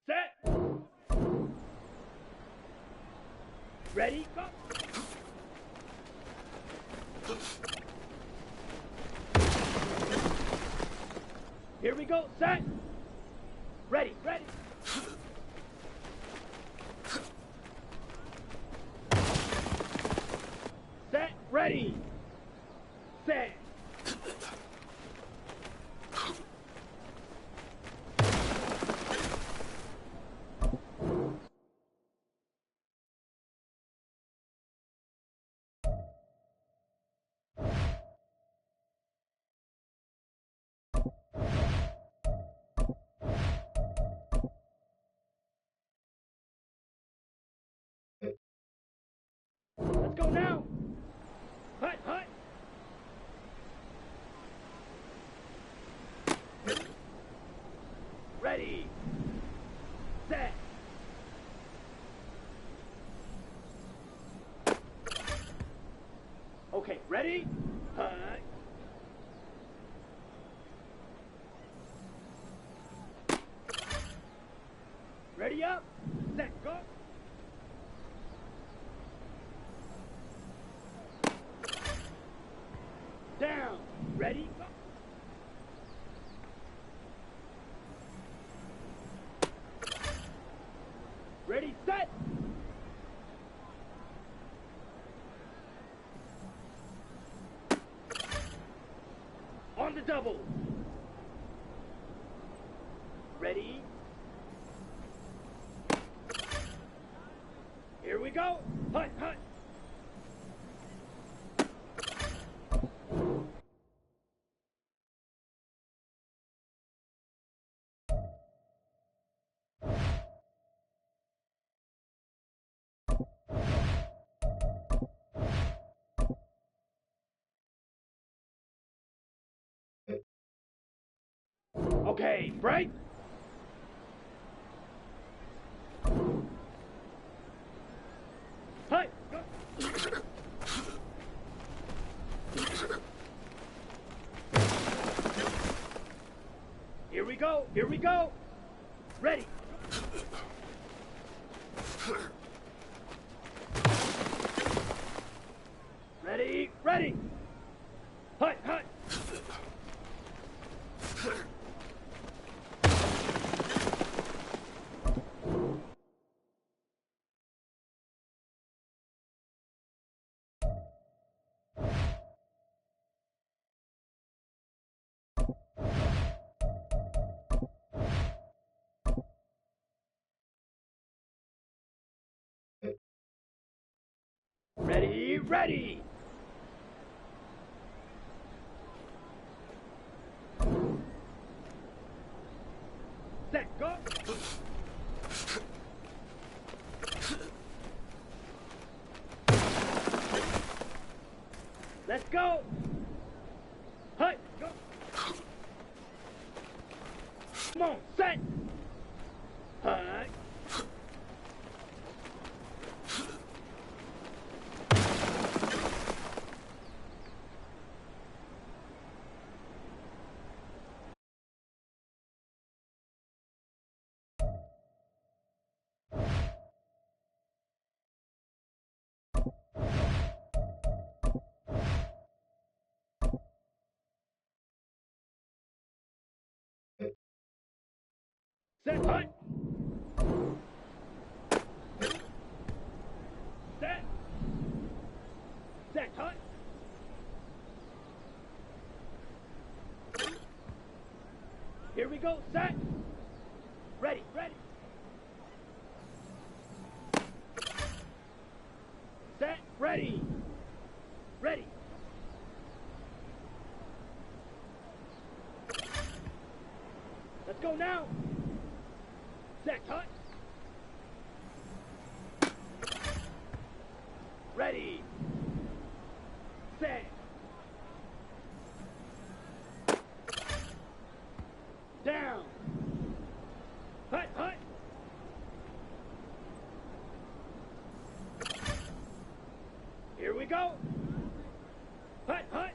Set. Ready, go. Here we go, set. Ready, ready. Set, ready. Set. Let's go now. Hut, hut. Ready. Set. Okay, ready? Hut. Ready up. Set, go. Down. Ready? Go. Ready, set. On the double. Ready? Here we go. Hut, hut. Okay, break. Hut, go. Here we go, here we go. Ready. Ready, ready. Hut, hut. Ready, ready. Set, go. Let's go. Hut, go. Come on, set. Hut. Set, hut. Set. Set, hut. Here we go, set. Ready, ready. Set, ready. Ready. Let's go now. Set, hut. Ready. Set. Down. Hut, hut. Here we go. Hut, hut.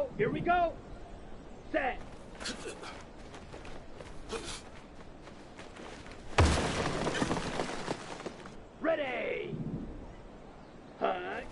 go, here we go. Set. Ready. Hunt.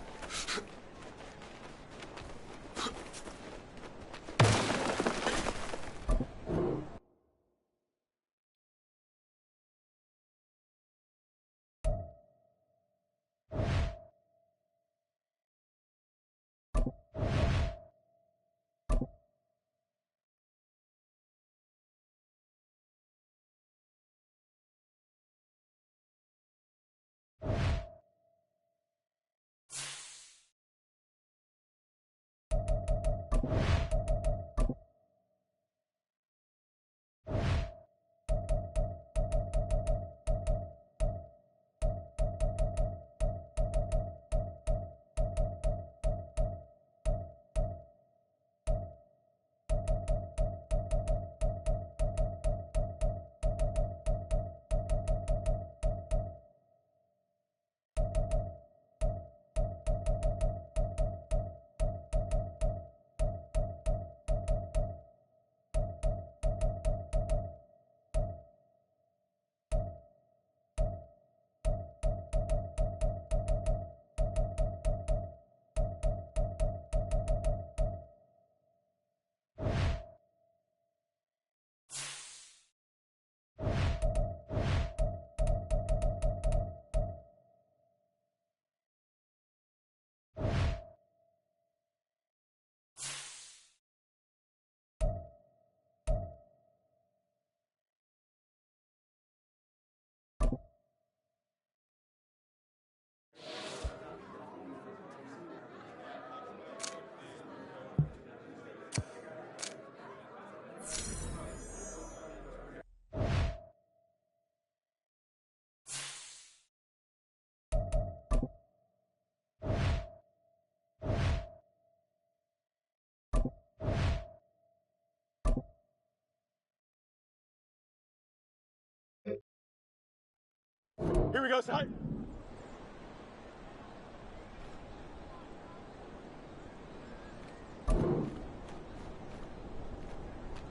Here we go, side.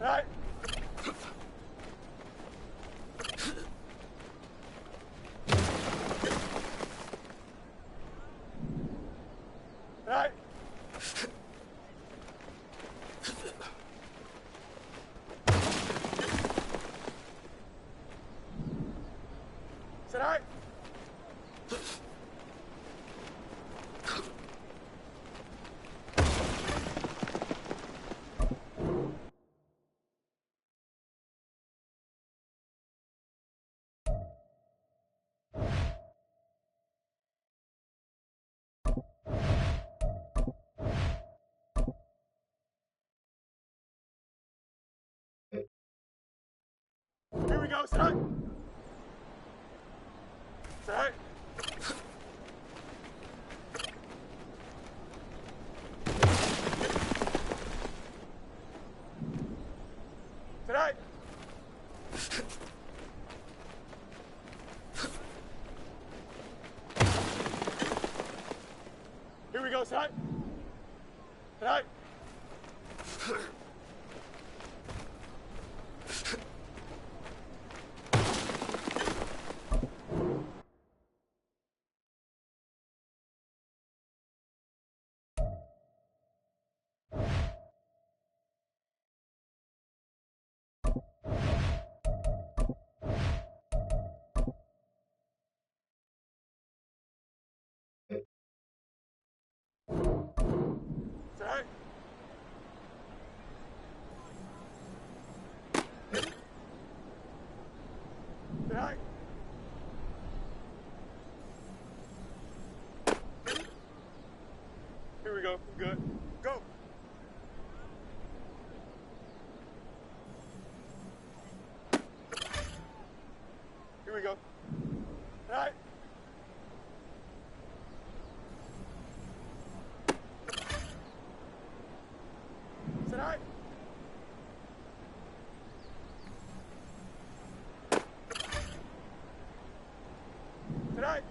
All right. All right. Sit all right. Here we go, sit all right. Sit all right. Sit all right. Here we go, sit all right. Sit all right. Sit all right. Sit all right. Here we go. Good. Go. Here we go. All right. Sit all right. Sit all right.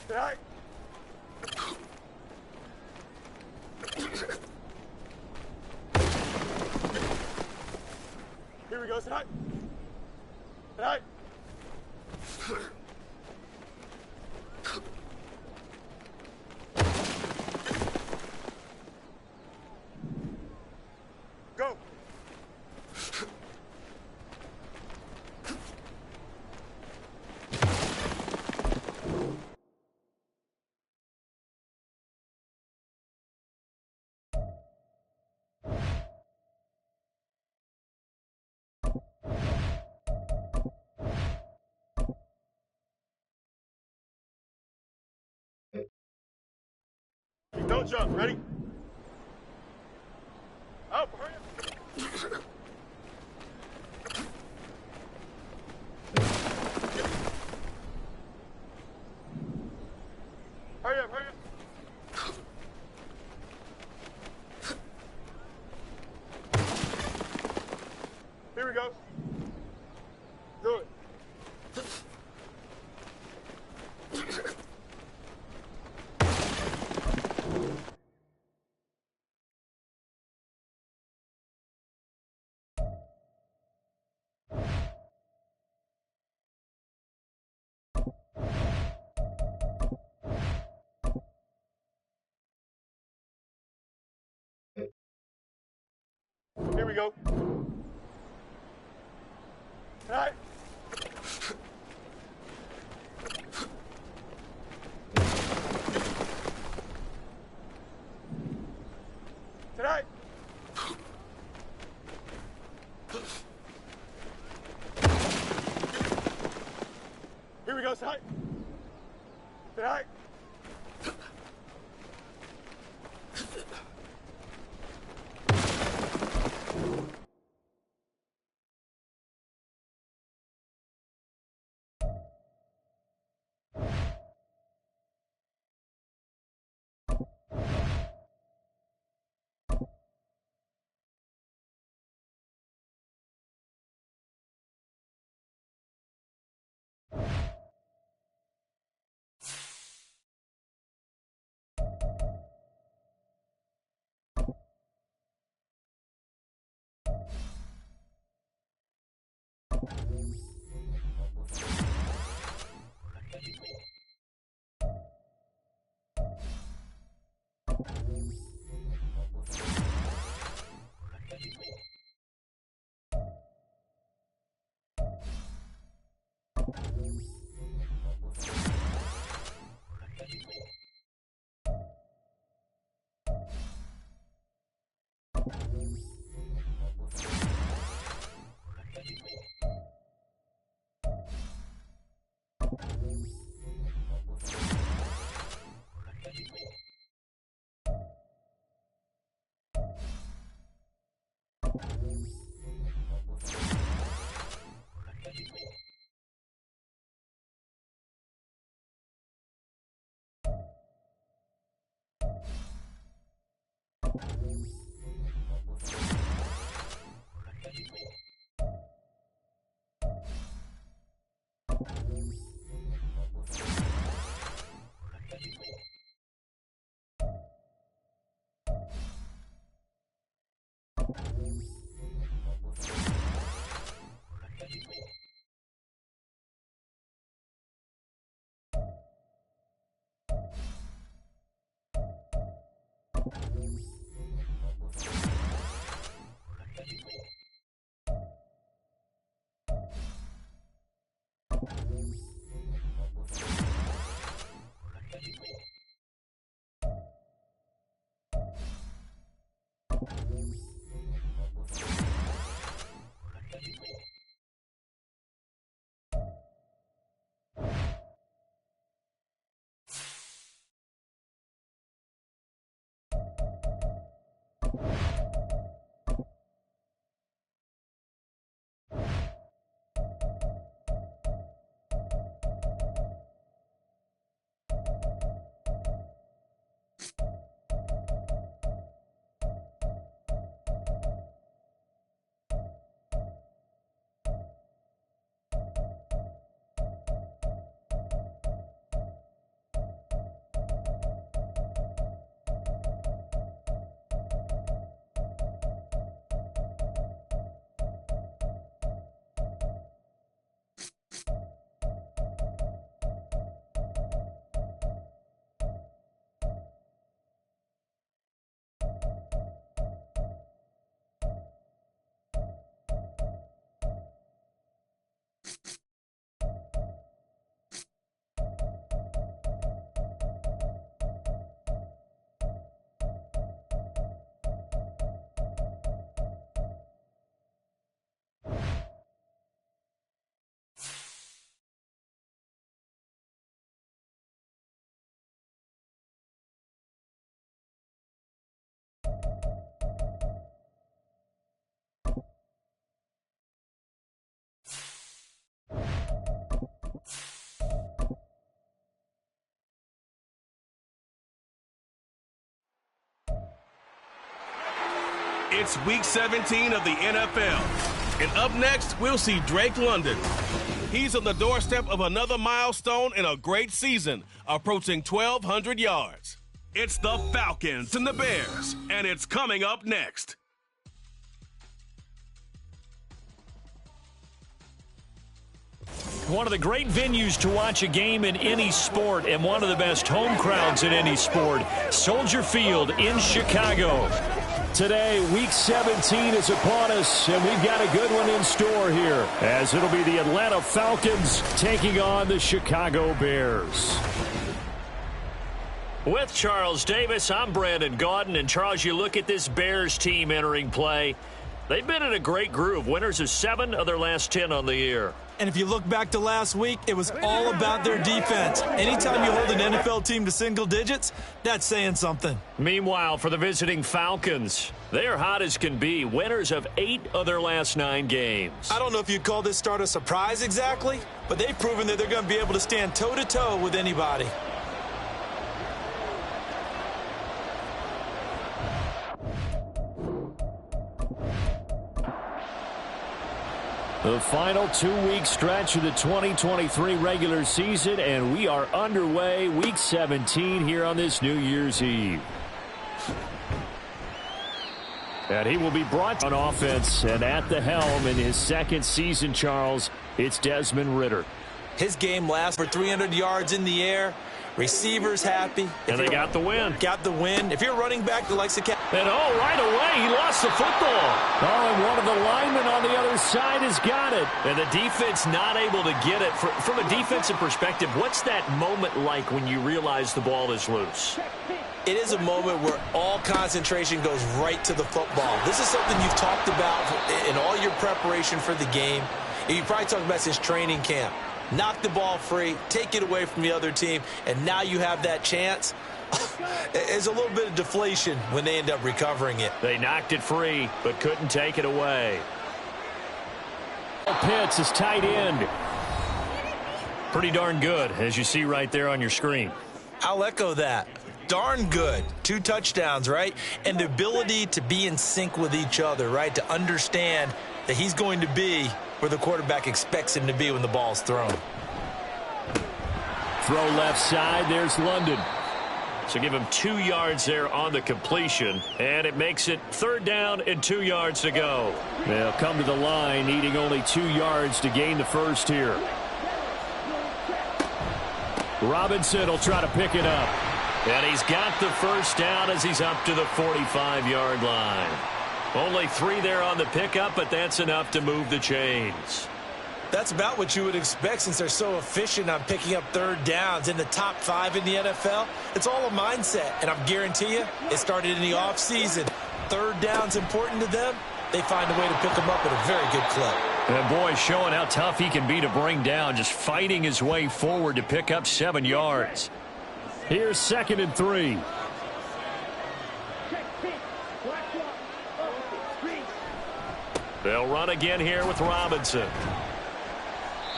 Tonight. Here we go, tonight. Tonight. Go. Don't jump. Ready? Up. Hurry up. Hurry up. Hurry up. Here we go. Do it. Here we go. Tonight. Tonight. Here we go, tonight. Tonight. It's Week 17 of the NFL. And up next, we'll see Drake London. He's on the doorstep of another milestone in a great season, approaching 1,200 yards. It's the Falcons and the Bears, and it's coming up next. One of the great venues to watch a game in any sport and one of the best home crowds in any sport, Soldier Field in Chicago. Today, Week 17 is upon us, and we've got a good one in store here, as it'll be the Atlanta Falcons taking on the Chicago Bears. With Charles Davis, I'm Brandon Gaudin, and Charles, you look at this Bears team entering play. They've been in a great groove, winners of 7 of their last 10 on the year. And if you look back to last week, it was all about their defense. Anytime you hold an NFL team to single digits, that's saying something. Meanwhile, for the visiting Falcons, they're hot as can be, winners of 8 of their last 9 games. I don't know if you'd call this start a surprise exactly, but they've proven that they're going to be able to stand toe-to-toe with anybody. The final 2-week stretch of the 2023 regular season, and we are underway, Week 17 here on this New Year's Eve. And he will be brought on offense, and at the helm in his second season, Charles, it's Desmond Ridder. His game lasts for 300 yards in the air. Receivers happy. And they got the win. Got the win. If you're running back that likes to catch. And right away, he lost the football. Oh, and one of the linemen on the other side has got it. And the defense not able to get it. From a defensive perspective, what's that moment like when you realize the ball is loose? It is a moment where all concentration goes right to the football. This is something you've talked about in all your preparation for the game. You probably talked about since training camp. Knock the ball free, take it away from the other team, and now you have that chance. There's a little bit of deflation when they end up recovering it. They knocked it free, but couldn't take it away. Pitts, his tight end. Pretty darn good, as you see right there on your screen. I'll echo that. Darn good. 2 touchdowns, right? And the ability to be in sync with each other, right? To understand that he's going to be where the quarterback expects him to be when the ball's thrown. Throw left side, there's London. So give him 2 yards there on the completion, and it makes it 3rd down and 2 yards to go. They'll come to the line, needing only 2 yards to gain the first here. Robinson will try to pick it up. And he's got the first down as he's up to the 45-yard line. Only 3 there on the pickup, but that's enough to move the chains. That's about what you would expect since they're so efficient on picking up 3rd downs in the top 5 in the NFL. It's all a mindset, and I guarantee you it started in the offseason. 3rd down's important to them. They find a way to pick them up at a very good clip. And boy, showing how tough he can be to bring down, just fighting his way forward to pick up 7 yards. Here's 2nd and 3. They'll run again here with Robinson.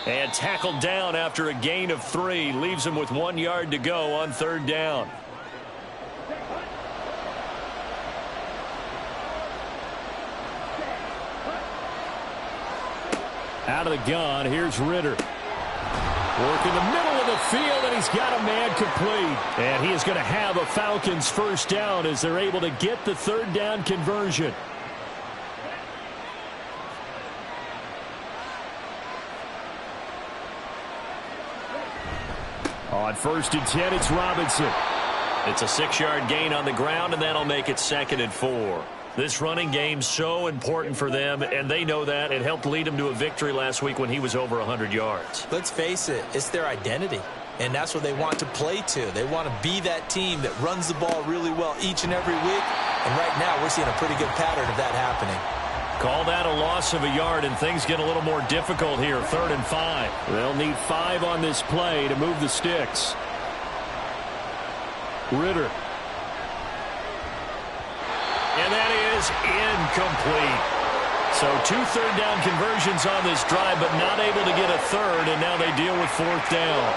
And tackled down after a gain of 3. Leaves him with 1 yard to go on 3rd down. Out of the gun, here's Ridder. Work in the middle of the field, and he's got a man complete. And he is going to have a Falcons first down as they're able to get the 3rd down conversion. On 1st and 10, it's Robinson. It's a 6-yard gain on the ground, and that'll make it 2nd and 4. This running game's so important for them, and they know that. It helped lead them to a victory last week when he was over 100 yards. Let's face it, it's their identity, and that's what they want to play to. They want to be that team that runs the ball really well each and every week, and right now we're seeing a pretty good pattern of that happening. Call that a loss of a yard, and things get a little more difficult here. 3rd and 5. They'll need 5 on this play to move the sticks. Ridder. And that is incomplete. So 2 third down conversions on this drive, but not able to get a 3rd, and now they deal with 4th down.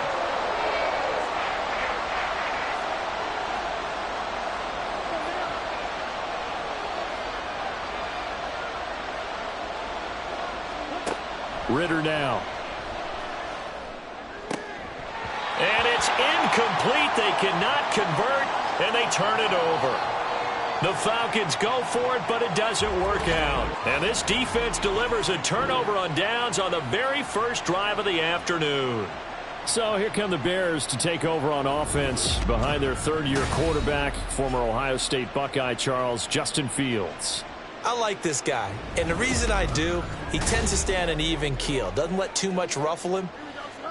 Ritter now. And it's incomplete. They cannot convert, and they turn it over. The Falcons go for it, but it doesn't work out. And this defense delivers a turnover on downs on the very first drive of the afternoon. So here come the Bears to take over on offense behind their third-year quarterback, former Ohio State Buckeye Justin Fields. I like this guy, and the reason I do, he tends to stay on an even keel, doesn't let too much ruffle him.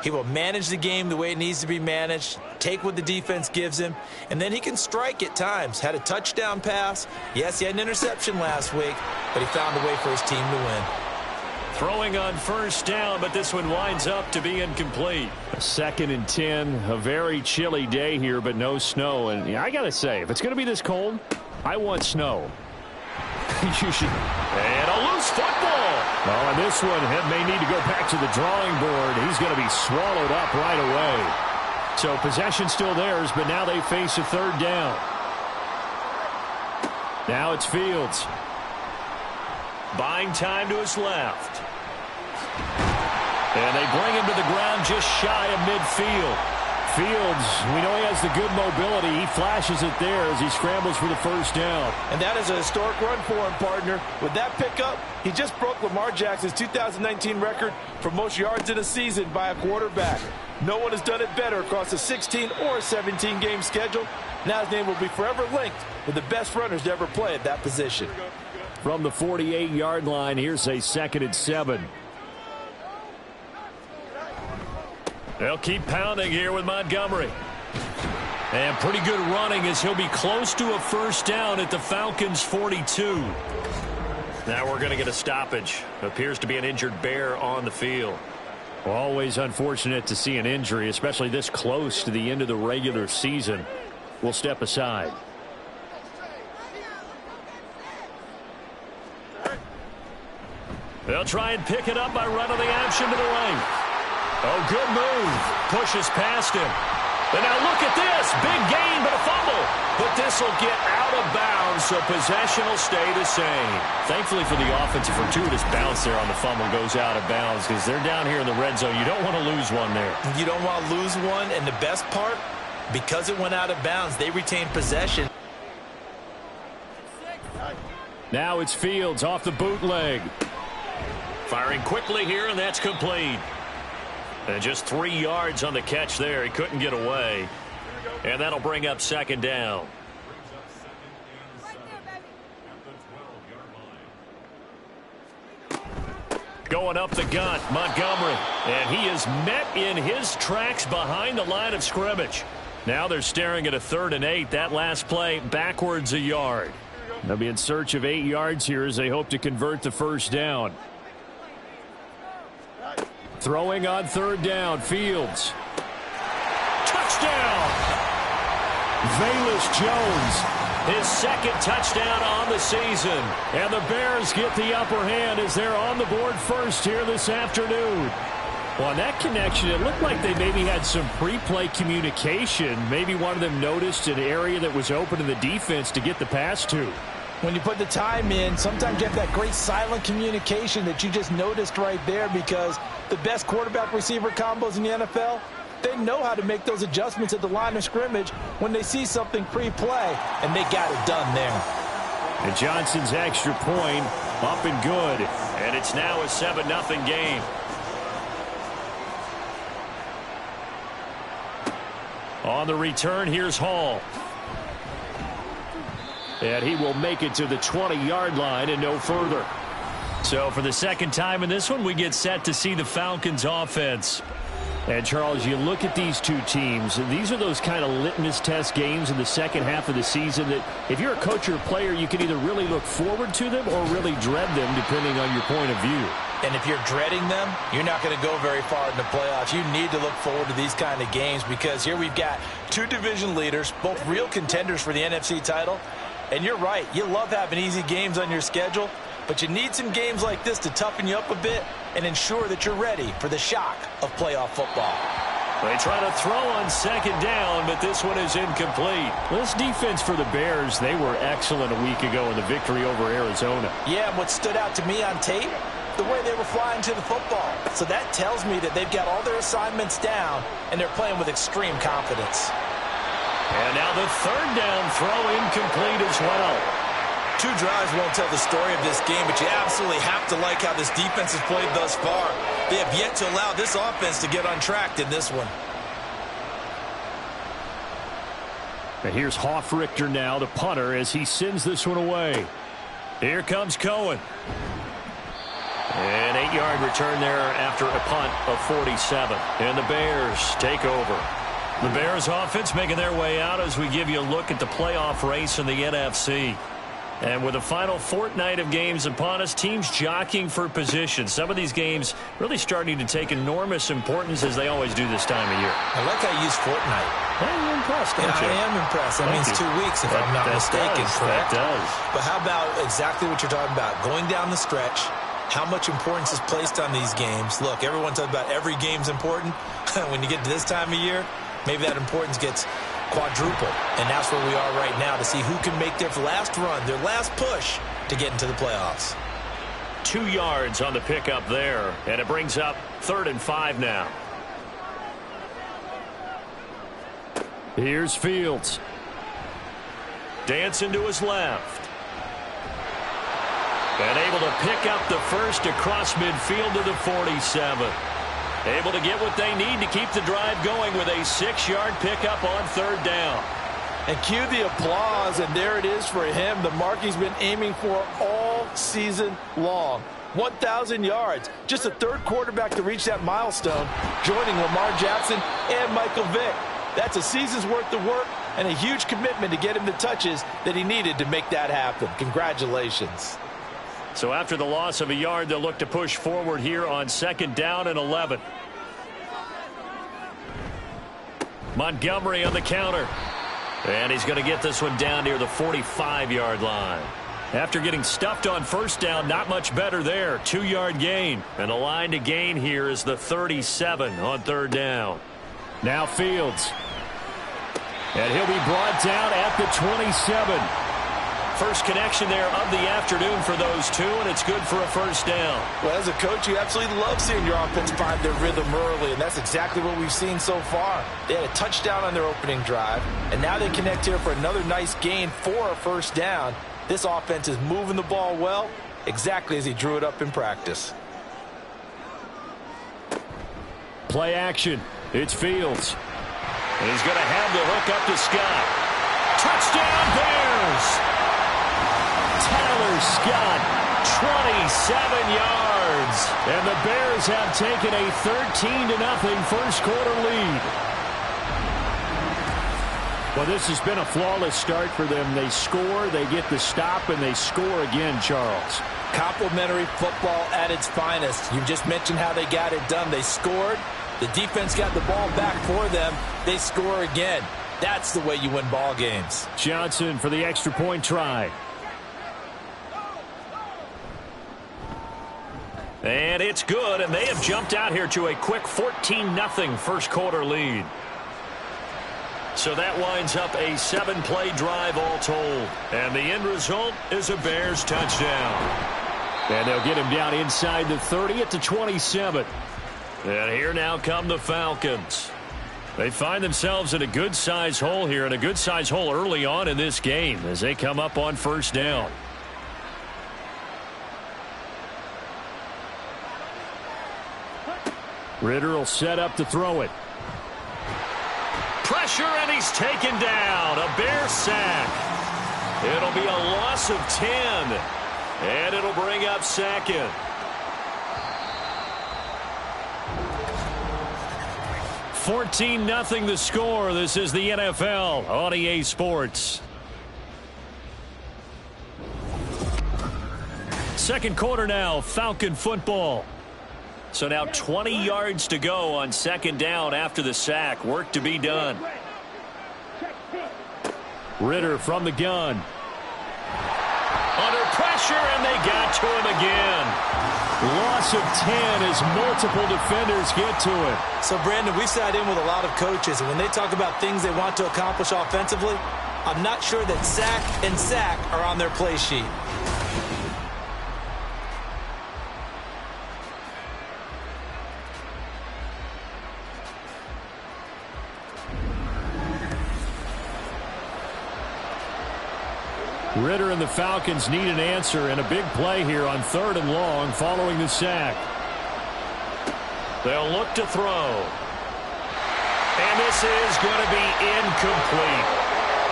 He will manage the game the way it needs to be managed, take what the defense gives him, and then he can strike at times. Had a touchdown pass. Yes, he had an interception last week, but he found a way for his team to win. Throwing on first down, but this one winds up to be incomplete. 2nd and 10, a very chilly day here, but no snow. And yeah, I got to say, if it's going to be this cold, I want snow. You should. And a loose football. Oh, and this one may need to go back to the drawing board. He's going to be swallowed up right away. So possession still theirs, but now they face a third down. Now it's Fields. Buying time to his left. And they bring him to the ground just shy of midfield. Fields, we know he has the good mobility. He flashes it there as he scrambles for the first down. And that is a historic run for him, partner. With that pickup, he just broke Lamar Jackson's 2019 record for most yards in a season by a quarterback. No one has done it better across a 16 or a 17-game schedule. Now his name will be forever linked with the best runners to ever play at that position. From the 48-yard line, here's a 2nd and 7. They'll keep pounding here with Montgomery. And pretty good running as he'll be close to a first down at the Falcons' 42. Now we're going to get a stoppage. Appears to be an injured Bear on the field. Well, always unfortunate to see an injury, especially this close to the end of the regular season. We'll step aside. They'll try and pick it up by running the option to the right. Oh, good move. Pushes past him. And now look at this. Big gain, but a fumble. But this will get out of bounds, so possession will stay the same. Thankfully for the offense, a fortuitous bounce there on the fumble goes out of bounds because they're down here in the red zone. You don't want to lose one there. You don't want to lose one, and the best part, because it went out of bounds, they retain possession. Now it's Fields off the bootleg. Firing quickly here, and that's complete. And just 3 yards on the catch there. He couldn't get away. And that'll bring up 2nd down. Going up the gut, Montgomery. And he is met in his tracks behind the line of scrimmage. Now they're staring at a 3rd and 8. That last play backwards a yard. They'll be in search of 8 yards here as they hope to convert the first down. Throwing on 3rd down, Fields. Touchdown! Velus Jones, his 2nd touchdown on the season. And the Bears get the upper hand as they're on the board first here this afternoon. Well, on that connection, it looked like they maybe had some pre-play communication. Maybe one of them noticed an area that was open in the defense to get the pass to. When you put the time in, sometimes you have that great silent communication that you just noticed right there, because the best quarterback-receiver combos in the NFL, they know how to make those adjustments at the line of scrimmage when they see something pre-play, and they got it done there. And Johnson's extra point up and good, and it's now a 7-0 game. On the return, here's Hall. And he will make it to the 20-yard line and no further. So for the 2nd time in this one, we get set to see the Falcons offense. And Charles, you look at these two teams, and these are those kind of litmus test games in the second half of the season that if you're a coach or a player, you can either really look forward to them or really dread them, depending on your point of view. And if you're dreading them, you're not going to go very far in the playoffs. You need to look forward to these kind of games, because here we've got 2 division leaders, both real contenders for the NFC title. And you're right, you love having easy games on your schedule, but you need some games like this to toughen you up a bit and ensure that you're ready for the shock of playoff football. They try to throw on 2nd down, but this one is incomplete. This defense for the Bears, they were excellent a week ago in the victory over Arizona. Yeah, and what stood out to me on tape, the way they were flying to the football. So that tells me that they've got all their assignments down, and they're playing with extreme confidence. And now the third down throw incomplete as well. 2 drives won't tell the story of this game, but you absolutely have to like how this defense has played thus far. They have yet to allow this offense to get untracked in this one. And here's Hoffrichter now, the punter, as he sends this one away. Here comes Cohen. An 8-yard return there after a punt of 47. And the Bears take over. The Bears offense making their way out as we give you a look at the playoff race in the NFC. And with the final fortnight of games upon us, teams jockeying for position. Some of these games really starting to take enormous importance as they always do this time of year. I like how you use fortnight. Hey, you're impressed, don't you? I am impressed. That means 2 weeks if I'm not mistaken, correct? That does. But how about exactly what you're talking about? Going down the stretch, how much importance is placed on these games. Look, everyone talks about every game's important. When you get to this time of year, maybe that importance gets quadruple. And that's where we are right now to see who can make their last run, their last push to get into the playoffs. 2 yards on the pickup there, and it brings up 3rd and 5 now. Here's Fields. Dancing to his left. And able to pick up the first across midfield to the 47. Able to get what they need to keep the drive going with a 6-yard pickup on 3rd down. And cue the applause, and there it is for him, the mark he's been aiming for all season long. 1,000 yards. Just a 3rd quarterback to reach that milestone, joining Lamar Jackson and Michael Vick. That's a season's worth of work and a huge commitment to get him the touches that he needed to make that happen. Congratulations. So after the loss of a yard, they'll look to push forward here on 2nd down and 11. Montgomery on the counter. And he's going to get this one down near the 45-yard line. After getting stuffed on 1st down, not much better there. 2-yard gain. And the line to gain here is the 37 on 3rd down. Now Fields. And he'll be brought down at the 27. First connection there of the afternoon for those two, and it's good for a 1st down. Well, as a coach, you absolutely love seeing your offense find their rhythm early, and that's exactly what we've seen so far. They had a touchdown on their opening drive, and now they connect here for another nice gain for a 1st down. This offense is moving the ball well, exactly as he drew it up in practice. Play action. It's Fields. And he's going to have the hook up to Scott. Touchdown, Bears! Tyler Scott, 27 yards. And the Bears have taken a 13-0 first quarter lead. Well, this has been a flawless start for them. They score, they get the stop, and they score again, Charles. Complimentary football at its finest. You just mentioned how they got it done. They scored. The defense got the ball back for them. They score again. That's the way you win ball games. Johnson for the extra point try. And it's good, and they have jumped out here to a quick 14-0 first quarter lead. So that winds up a 7-play drive all told. And the end result is a Bears touchdown. And they'll get him down inside the 30 at the 27. And here now come the Falcons. They find themselves in a good-sized hole here, and a good-sized hole early on in this game as they come up on 1st down. Ritter will set up to throw it. Pressure, and he's taken down. A Bear sack. It'll be a loss of 10. And it'll bring up 2nd. $14-0 the score. This is the NFL on EA Sports. Second quarter now, Falcon football. So now 20 yards to go on 2nd down after the sack. Work to be done. Ritter from the gun. Under pressure, and they got to him again. Loss of 10 as multiple defenders get to it. So, Brandon, we sat in with a lot of coaches, and when they talk about things they want to accomplish offensively, I'm not sure that sack and sack are on their play sheet. Ritter and the Falcons need an answer, and a big play here on 3rd and long following the sack. They'll look to throw. And this is going to be incomplete.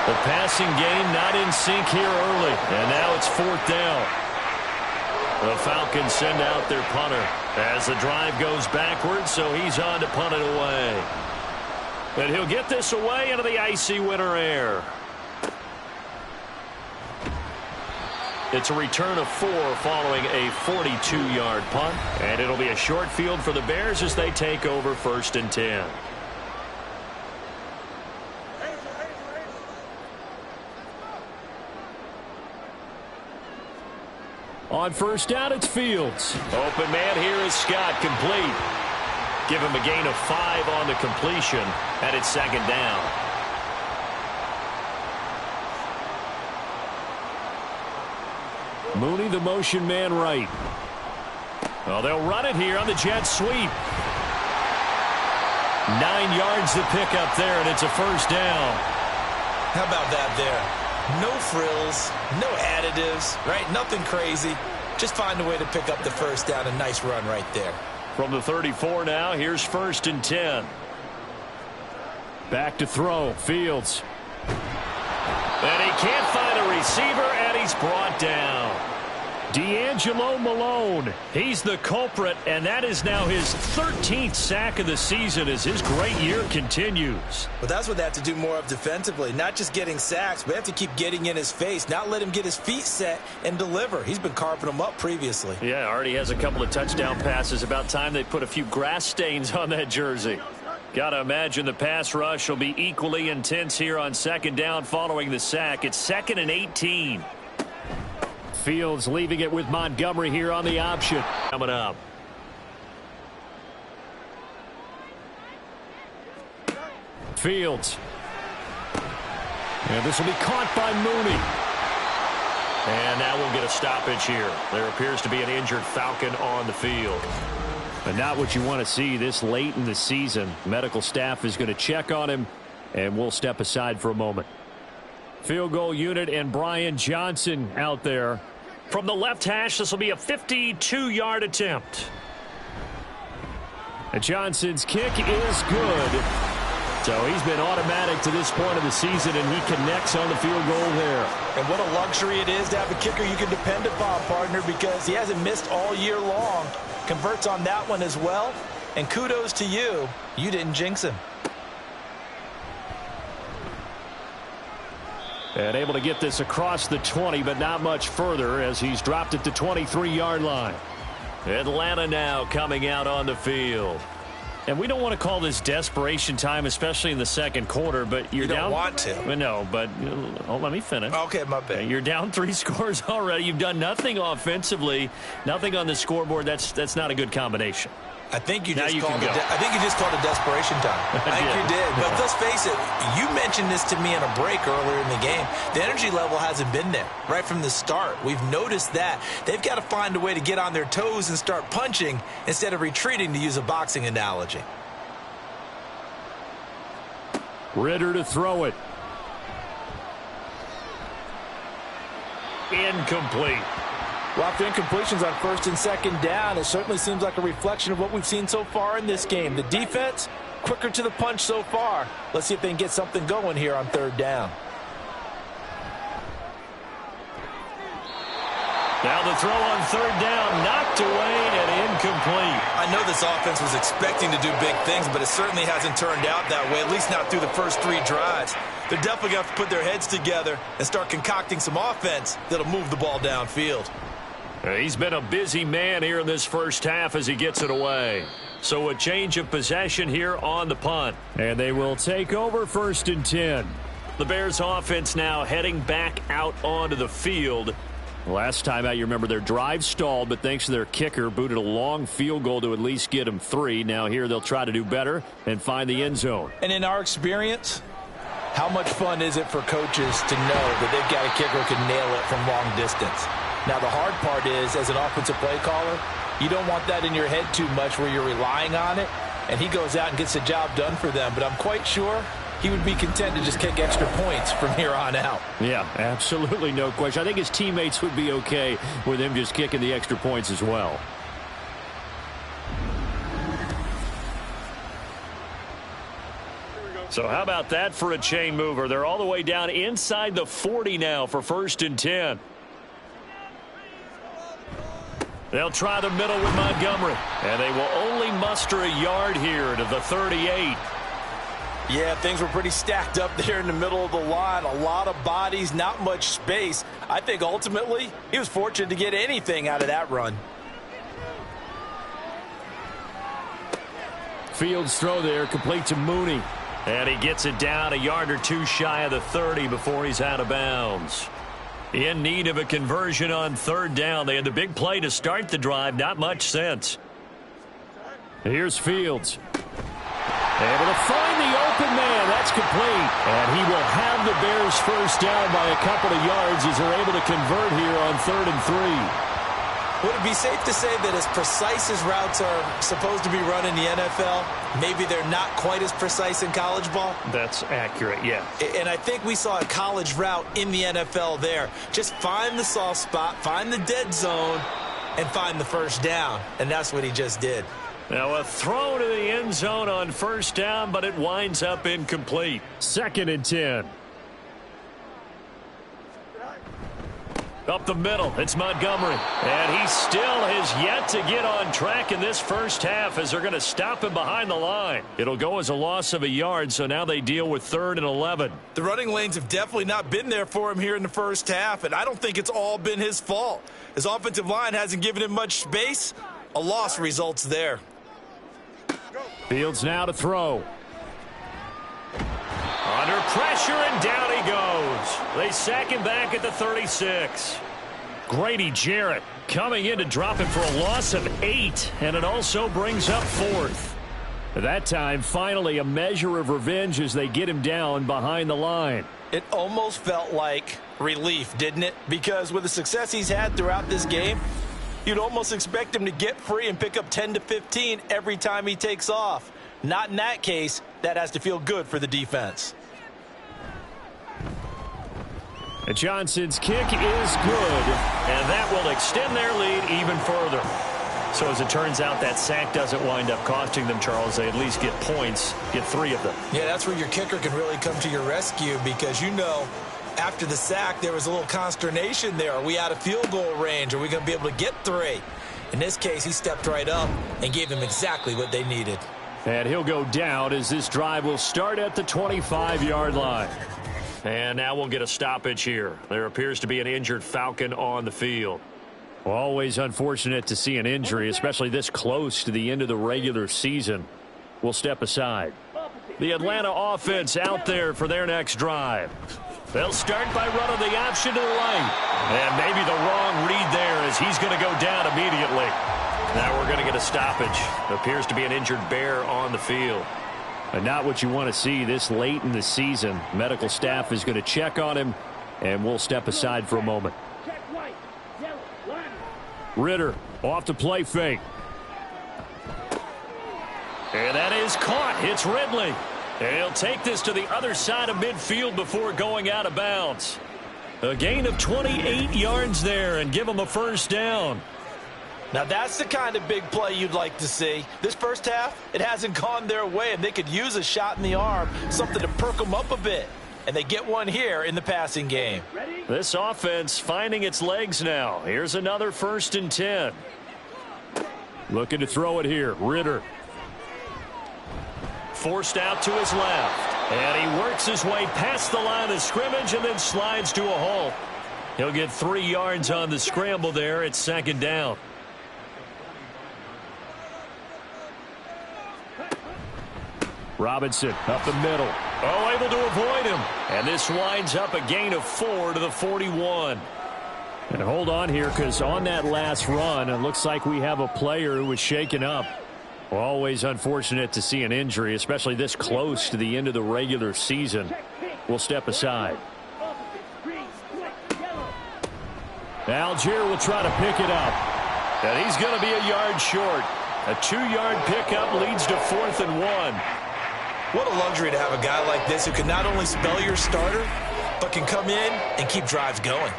The passing game not in sync here early, and now it's 4th down. The Falcons send out their punter as the drive goes backwards, so he's on to punt it away. And he'll get this away into the icy winter air. It's a return of 4 following a 42-yard punt. And it'll be a short field for the Bears as they take over 1st and 10. On 1st down, it's Fields. Open man here is Scott, complete. Give him a gain of 5 on the completion, and it's 2nd down. Mooney, the motion man right. Well, they'll run it here on the jet sweep. 9 yards to pick up there, and it's a 1st down. How about that there? No frills, no additives, right? Nothing crazy. Just find a way to pick up the 1st down. A nice run right there. From the 34 now, here's 1st and 10. Back to throw, Fields. And he can't find a receiver, and he's brought down. D'Angelo Malone, he's the culprit, and that is now his 13th sack of the season as his great year continues. But that's what they have to do more of defensively, not just getting sacks, but they have to keep getting in his face, not let him get his feet set and deliver. He's been carving them up previously. Yeah, already has a couple of touchdown passes. About time they put a few grass stains on that jersey. Got to imagine the pass rush will be equally intense here on 2nd down following the sack. It's 2nd and 18. Fields leaving it with Montgomery here on the option. Coming up. Fields. And this will be caught by Mooney. And now we'll get a stoppage here. There appears to be an injured Falcon on the field. But not what you want to see this late in the season. Medical staff is going to check on him, and we'll step aside for a moment. Field goal unit and Brian Johnson out there. From the left hash, this will be a 52-yard attempt. And Johnson's kick is good. So he's been automatic to this point of the season, and he connects on the field goal there. And what a luxury it is to have a kicker you can depend upon, partner, because he hasn't missed all year long. Converts on that one as well. And kudos to you. You didn't jinx him. And able to get this across the 20, but not much further as he's dropped it to 23-yard line. Atlanta now coming out on the field. And we don't want to call this desperation time, especially in the 2nd quarter, but you're down. You don't want to. No, but let me finish. Okay, my bad. You're down 3 scores already. You've done nothing offensively, nothing on the scoreboard. That's not a good combination. I think you just called it desperation time. I think you did. But let's face it, you mentioned this to me in a break earlier in the game. The energy level hasn't been there right from the start. We've noticed that. They've got to find a way to get on their toes and start punching instead of retreating, to use a boxing analogy. Ritter to throw it. Incomplete. Locked incompletions on 1st and 2nd down. It certainly seems like a reflection of what we've seen so far in this game. The defense, quicker to the punch so far. Let's see if they can get something going here on 3rd down. Now the throw on 3rd down, knocked away and incomplete. I know this offense was expecting to do big things, but it certainly hasn't turned out that way, at least not through the first 3 drives. They're definitely going to have to put their heads together and start concocting some offense that'll move the ball downfield. He's been a busy man here in this first half as he gets it away. So a change of possession here on the punt. And they will take over 1st and 10. The Bears offense now heading back out onto the field. Last time out, you remember their drive stalled, but thanks to their kicker, booted a long field goal to at least get them 3. Now here they'll try to do better and find the end zone. And in our experience, how much fun is it for coaches to know that they've got a kicker who can nail it from long distance? Now, the hard part is, as an offensive play caller, you don't want that in your head too much where you're relying on it, and he goes out and gets the job done for them. But I'm quite sure he would be content to just kick extra points from here on out. Yeah, absolutely no question. I think his teammates would be okay with him just kicking the extra points as well. So how about that for a chain mover? They're all the way down inside the 40 now for 1st and 10. They'll try the middle with Montgomery. And they will only muster a yard here to the 38. Yeah, things were pretty stacked up there in the middle of the line. A lot of bodies, not much space. I think ultimately he was fortunate to get anything out of that run. Fields throw there, complete to Mooney. And he gets it down a yard or two shy of the 30 before he's out of bounds. In need of a conversion on 3rd down. They had the big play to start the drive. Not much sense. Here's Fields. Able to find the open man. That's complete. And he will have the Bears 1st down by a couple of yards as they're able to convert here on 3rd and 3. Would it be safe to say that as precise as routes are supposed to be run in the NFL, maybe they're not quite as precise in college ball? That's accurate, yeah. And I think we saw a college route in the NFL there. Just find the soft spot, find the dead zone, and find the 1st down. And that's what he just did. Now a throw to the end zone on 1st down, but it winds up incomplete. 2nd and 10. Up the middle, it's Montgomery. And he still has yet to get on track in this 1st half as they're going to stop him behind the line. It'll go as a loss of a yard, so now they deal with 3rd and 11. The running lanes have definitely not been there for him here in the 1st half, and I don't think it's all been his fault. His offensive line hasn't given him much space. A loss results there. Fields now to throw. Under pressure, and down he goes. They sack him back at the 36. Grady Jarrett coming in to drop him for a loss of 8, and it also brings up 4th. That time, finally, a measure of revenge as they get him down behind the line. It almost felt like relief, didn't it? Because with the success he's had throughout this game, you'd almost expect him to get free and pick up 10 to 15 every time he takes off. Not in that case. That has to feel good for the defense. And Johnson's kick is good, and that will extend their lead even further. So as it turns out, that sack doesn't wind up costing them, Charles. They at least get points, get 3 of them. Yeah, that's where your kicker can really come to your rescue because, you know, after the sack, there was a little consternation there. Are we out of field goal range? Are we going to be able to get 3? In this case, he stepped right up and gave them exactly what they needed. And he'll go down as this drive will start at the 25-yard line. And now we'll get a stoppage here. There appears to be an injured Falcon on the field. Well, always unfortunate to see an injury, especially this close to the end of the regular season. We'll step aside. The Atlanta offense out there for their next drive. They'll start by running the option to the right. And maybe the wrong read there as he's going to go down immediately. Now we're going to get a stoppage. Appears to be an injured Bear on the field. And not what you want to see this late in the season. Medical staff is going to check on him, and we'll step aside for a moment. Ritter off to play fake. And that is caught. It's Ridley. And he'll take this to the other side of midfield before going out of bounds. A gain of 28 yards there and give him a 1st down. Now that's the kind of big play you'd like to see. This 1st half, it hasn't gone their way, and they could use a shot in the arm, something to perk them up a bit. And they get one here in the passing game. This offense finding its legs now. Here's another 1st and 10. Looking to throw it here. Ritter. Forced out to his left. And he works his way past the line of scrimmage and then slides to a halt. He'll get 3 yards on the scramble there. It's 2nd down. Robinson up the middle. Oh, able to avoid him. And this winds up a gain of 4 to the 41. And hold on here, because on that last run, it looks like we have a player who was shaken up. Always unfortunate to see an injury, especially this close to the end of the regular season. We'll step aside. Algier will try to pick it up. And he's going to be a yard short. A 2-yard pickup leads to 4th and 1. What a luxury to have a guy like this who can not only spell your starter, but can come in and keep drives going.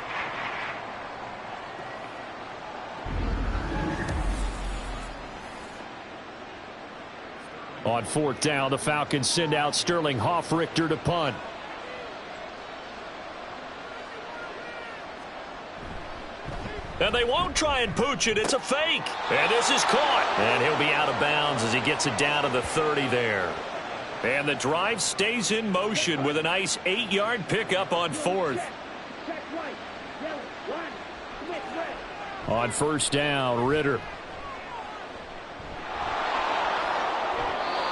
On 4th down, the Falcons send out Sterling Hoffrichter to punt. And they won't try and pooch it. It's a fake. And this is caught. And he'll be out of bounds as he gets it down to the 30 there. And the drive stays in motion with a nice 8-yard pickup on 4th. On 1st down, Ritter.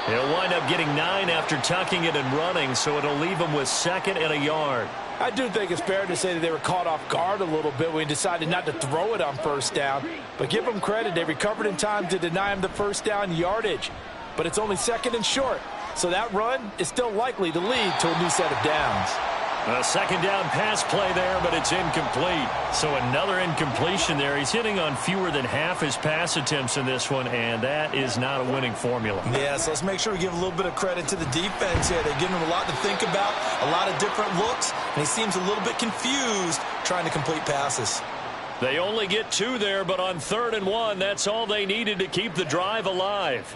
He'll wind up getting 9 after tucking it and running, so it'll leave him with 2nd and a yard. I do think it's fair to say that they were caught off guard a little bit when he decided not to throw it on 1st down. But give them credit. They recovered in time to deny him the 1st down yardage. But it's only 2nd and short. So that run is still likely to lead to a new set of downs. A 2nd down pass play there, but it's incomplete. So another incompletion there. He's hitting on fewer than half his pass attempts in this one, and that is not a winning formula. Yeah, so let's make sure we give a little bit of credit to the defense here. They've given him a lot to think about, a lot of different looks, and he seems a little bit confused trying to complete passes. They only get 2 there, but on 3rd and 1, that's all they needed to keep the drive alive.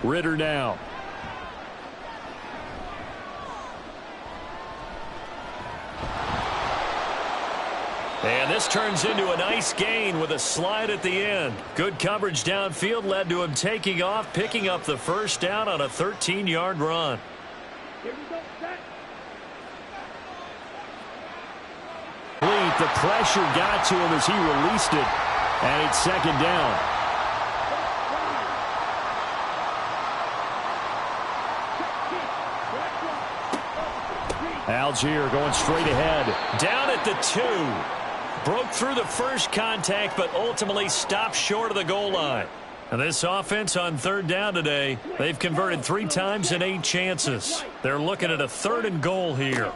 Ritter now. And this turns into a nice gain with a slide at the end. Good coverage downfield led to him taking off, picking up the 1st down on a 13-yard run. The pressure got to him as he released it, and it's 2nd down. Algier going straight ahead. Down at the 2. Broke through the first contact, but ultimately stopped short of the goal line. And this offense on 3rd down today, they've converted 3 times in 8 chances. They're looking at a 3rd and goal here.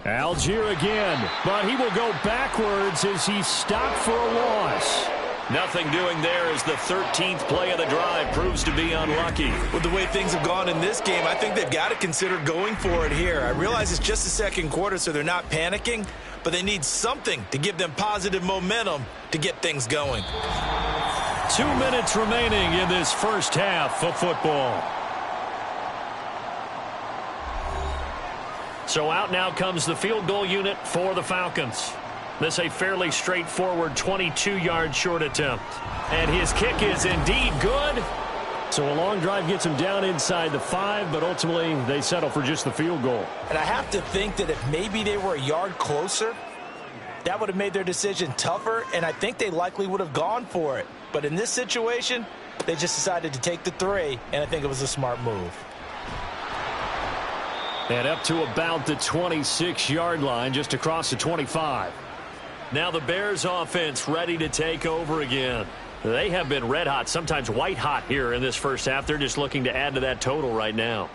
Algier again, but he will go backwards as he stopped for a loss. Nothing doing there as the 13th play of the drive proves to be unlucky. With the way things have gone in this game, I think they've got to consider going for it here. I realize it's just the 2nd quarter, so they're not panicking, but they need something to give them positive momentum to get things going. 2 minutes remaining in this first half of football. So out now comes the field goal unit for the Falcons. This a fairly straightforward 22-yard short attempt. And his kick is indeed good. So a long drive gets him down inside the 5, but ultimately they settle for just the field goal. And I have to think that if maybe they were a yard closer, that would have made their decision tougher, and I think they likely would have gone for it. But in this situation, they just decided to take the 3, and I think it was a smart move. And up to about the 26-yard line, just across the 25. Now the Bears offense ready to take over again. They have been red hot, sometimes white hot here in this first half. They're just looking to add to that total right now.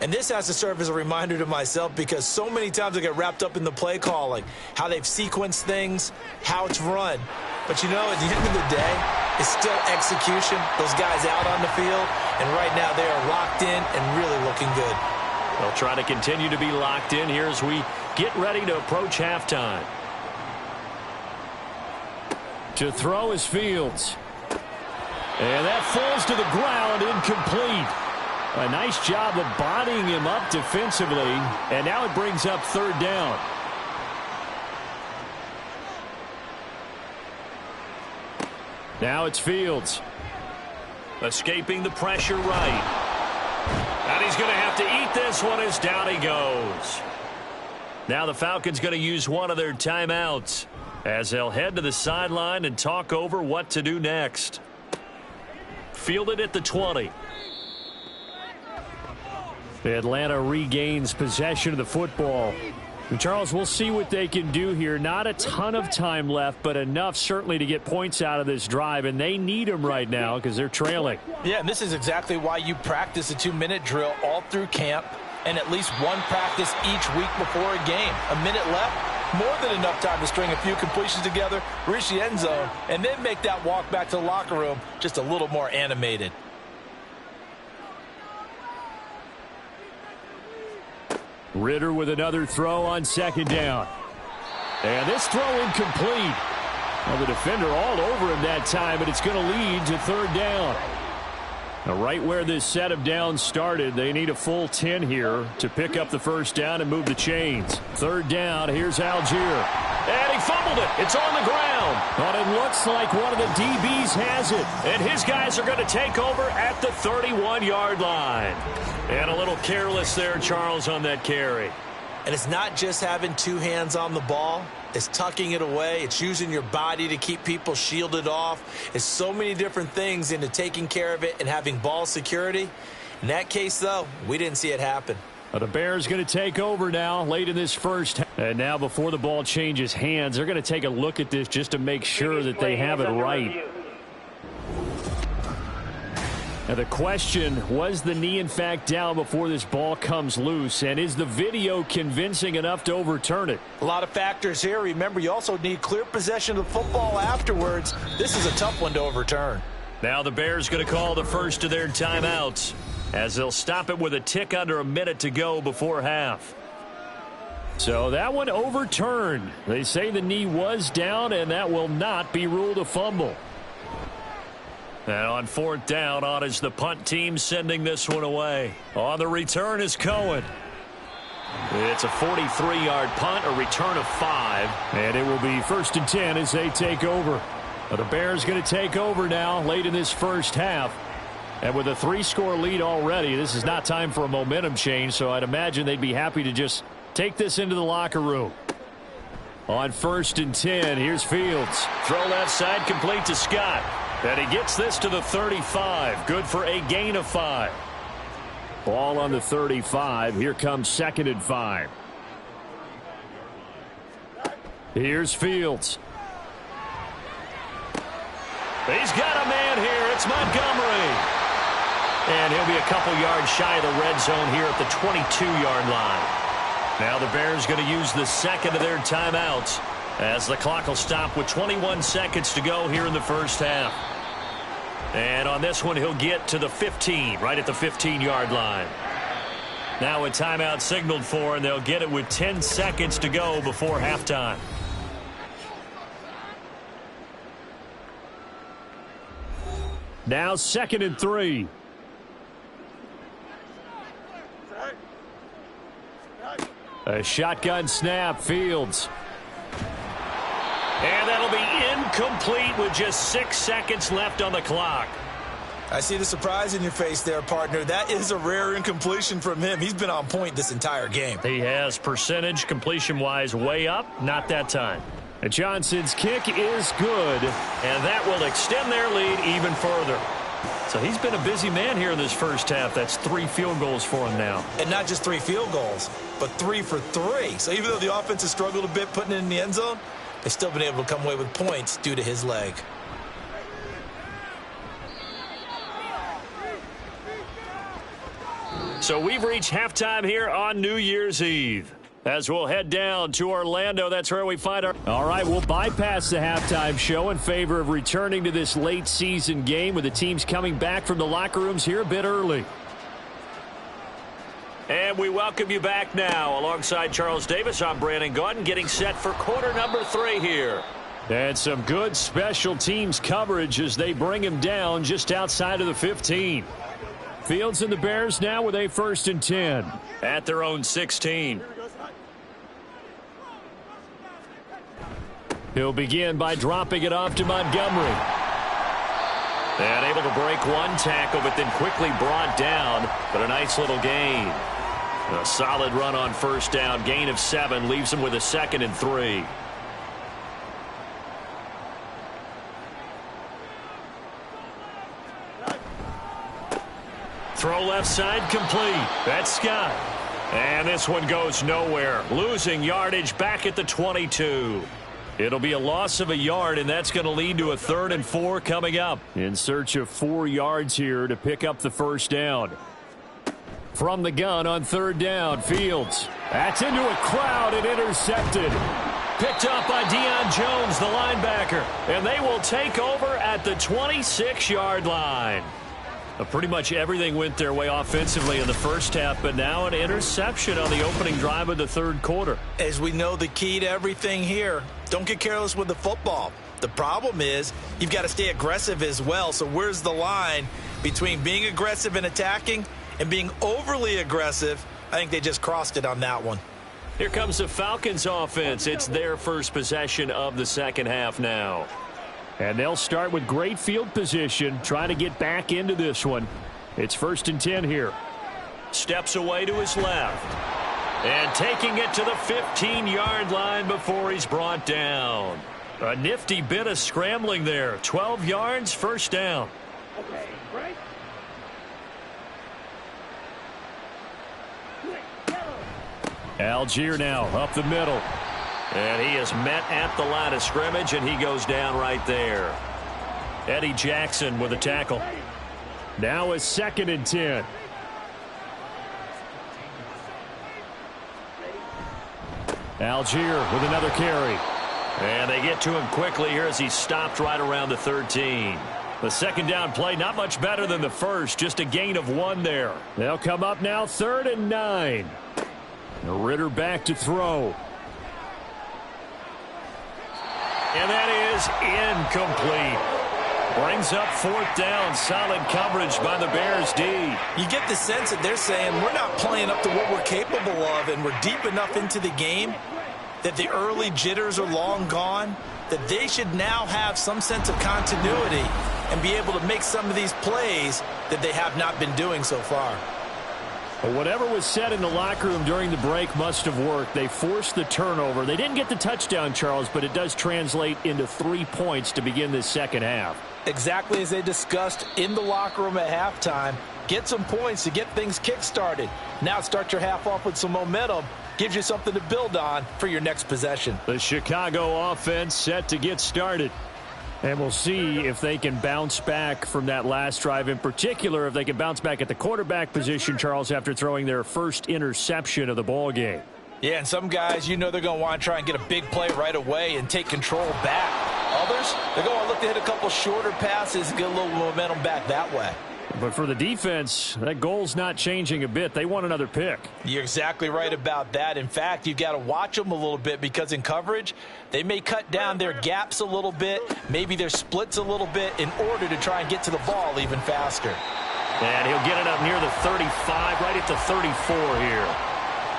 And this has to serve as a reminder to myself because so many times I get wrapped up in the play calling, how they've sequenced things, how it's run. But, you know, at the end of the day, it's still execution. Those guys out on the field, and right now they are locked in and really looking good. They'll try to continue to be locked in here as we get ready to approach halftime. To throw is Fields. And that falls to the ground, incomplete. A nice job of bodying him up defensively, and now it brings up 3rd down. Now it's Fields. Escaping the pressure right. And he's going to have to eat this one as down he goes. Now the Falcons going to use one of their timeouts as they'll head to the sideline and talk over what to do next. Fielded at the 20. Atlanta regains possession of the football. And Charles, we'll see what they can do here. Not a ton of time left, but enough certainly to get points out of this drive, and they need them right now because they're trailing. Yeah, and this is exactly why you practice a 2-minute drill all through camp and at least one practice each week before a game. A minute left, More than enough time to string a few completions together, reach the end zone, and then make that walk back to the locker room just a little more animated. Ritter with another throw on second down. And this throw incomplete. Well, the defender all over him that time, but it's going to lead to third down. Now, right where this set of downs started, they need a full 10 here to pick up the first down and move the chains. Third down, here's Algier. And he fumbled it. It's on the ground. But it looks like one of the DBs has it. And his guys are going to take over at the 31-yard line. And a little careless there, Charles, on that carry. And it's not just having two hands on the ball. It's tucking it away. It's using your body to keep people shielded off. It's so many different things into taking care of it and having ball security. In that case, though, we didn't see it happen. The Bears going to take over now late in this first. And now before the ball changes hands, they're going to take a look at this just to make sure that they have it right. Now the question, was the knee in fact down before this ball comes loose? And is the video convincing enough to overturn it? A lot of factors here. Remember, you also need clear possession of the football afterwards. This is a tough one to overturn. Now the Bears going to call the first of their timeouts as they'll stop it with a tick under a minute to go before half. So that one overturned. They say the knee was down, and that will not be ruled a fumble. And on fourth down, on is the punt team sending this one away. On the return is Cohen. It's a 43-yard punt, a return of 5. And it will be 1st and 10 as they take over. The Bears going to take over now late in this first half. And with a 3-score lead already, this is not time for a momentum change, so I'd imagine they'd be happy to just take this into the locker room. On 1st and 10, here's Fields. Throw left side, complete to Scott. And he gets this to the 35. Good for a gain of 5. Ball on the 35. Here comes 2nd and 5. Here's Fields. He's got a man here. It's Montgomery. And he'll be a couple yards shy of the red zone here at the 22-yard line. Now the Bears going to use the second of their timeouts as the clock will stop with 21 seconds to go here in the first half. And on this one, he'll get to the 15, right at the 15-yard line. Now a timeout signaled for, and they'll get it with 10 seconds to go before halftime. Now 2nd and 3. A shotgun snap, Fields. And that'll be incomplete with just 6 seconds left on the clock. I see the surprise in your face there, partner. That is a rare incompletion from him. He's been on point this entire game. He has percentage completion-wise way up, not that time. And Johnson's kick is good, and that will extend their lead even further. So he's been a busy man here in this first half. That's 3 field goals for him now. And not just 3 field goals, but 3 for 3. So even though the offense has struggled a bit putting it in the end zone, they've still been able to come away with points due to his leg. So we've reached halftime here on New Year's Eve. As we'll head down to Orlando, that's where we find our... All right, we'll bypass the halftime show in favor of returning to this late season game with the teams coming back from the locker rooms here a bit early. And we welcome you back now. Alongside Charles Davis, I'm Brandon Gaudin, getting set for quarter number 3 here. And some good special teams coverage as they bring him down just outside of the 15. Fields and the Bears now with a 1st and 10 at their own 16. He'll begin by dropping it off to Montgomery. And able to break one tackle, but then quickly brought down. But a nice little gain. A solid run on first down. Gain of 7 leaves him with a 2nd and 3. Throw left side complete. That's Scott. And this one goes nowhere. Losing yardage back at the 22. It'll be a loss of a yard, and that's going to lead to a 3rd and 4 coming up. In search of 4 yards here to pick up the first down. From the gun on 3rd down, Fields. That's into a crowd and intercepted. picked up by Deion Jones, the linebacker. And they will take over at the 26-yard line. Pretty much everything went their way offensively in the first half, but now an interception on the opening drive of the third quarter. As we know, the key to everything here, don't get careless with the football. The problem is you've got to stay aggressive as well. So where's the line between being aggressive and attacking and being overly aggressive? I think they just crossed it on that one. Here comes the Falcons offense. It's their first possession of the second half now. And they'll start with great field position, trying to get back into this one. It's 1st and 10 here. Steps away to his left. And taking it to the 15-yard line before he's brought down. A nifty bit of scrambling there. 12 yards, first down. Okay, right? Algier now up the middle. And he is met at the line of scrimmage, and he goes down right there. Eddie Jackson with a tackle. Now it's 2nd and 10. Algier with another carry. And they get to him quickly here as he stopped right around the 13. The second down play not much better than the first, just a gain of 1 there. They'll come up now 3rd and 9. Ritter back to throw. And that is incomplete. Brings up 4th down. Solid coverage by the Bears D. You get the sense that they're saying we're not playing up to what we're capable of, and we're deep enough into the game that the early jitters are long gone, that they should now have some sense of continuity and be able to make some of these plays that they have not been doing so far. But whatever was said in the locker room during the break must have worked. They forced the turnover. They didn't get the touchdown, Charles, but it does translate into 3 points to begin this second half. Exactly as they discussed in the locker room at halftime. Get some points to get things kick-started. Now start your half off with some momentum. Gives you something to build on for your next possession. The Chicago offense set to get started. And we'll see if they can bounce back from that last drive. In particular, if they can bounce back at the quarterback position, Charles, after throwing their first interception of the ball game. Yeah, and some guys, you know they're going to want to try and get a big play right away and take control back. Others, they're going to look to hit a couple shorter passes and get a little momentum back that way. But for the defense, that goal's not changing a bit. They want another pick. You're exactly right about that. In fact, you've got to watch them a little bit because in coverage, they may cut down their gaps a little bit, maybe their splits a little bit in order to try and get to the ball even faster. And he'll get it up near the 35, right at the 34 here.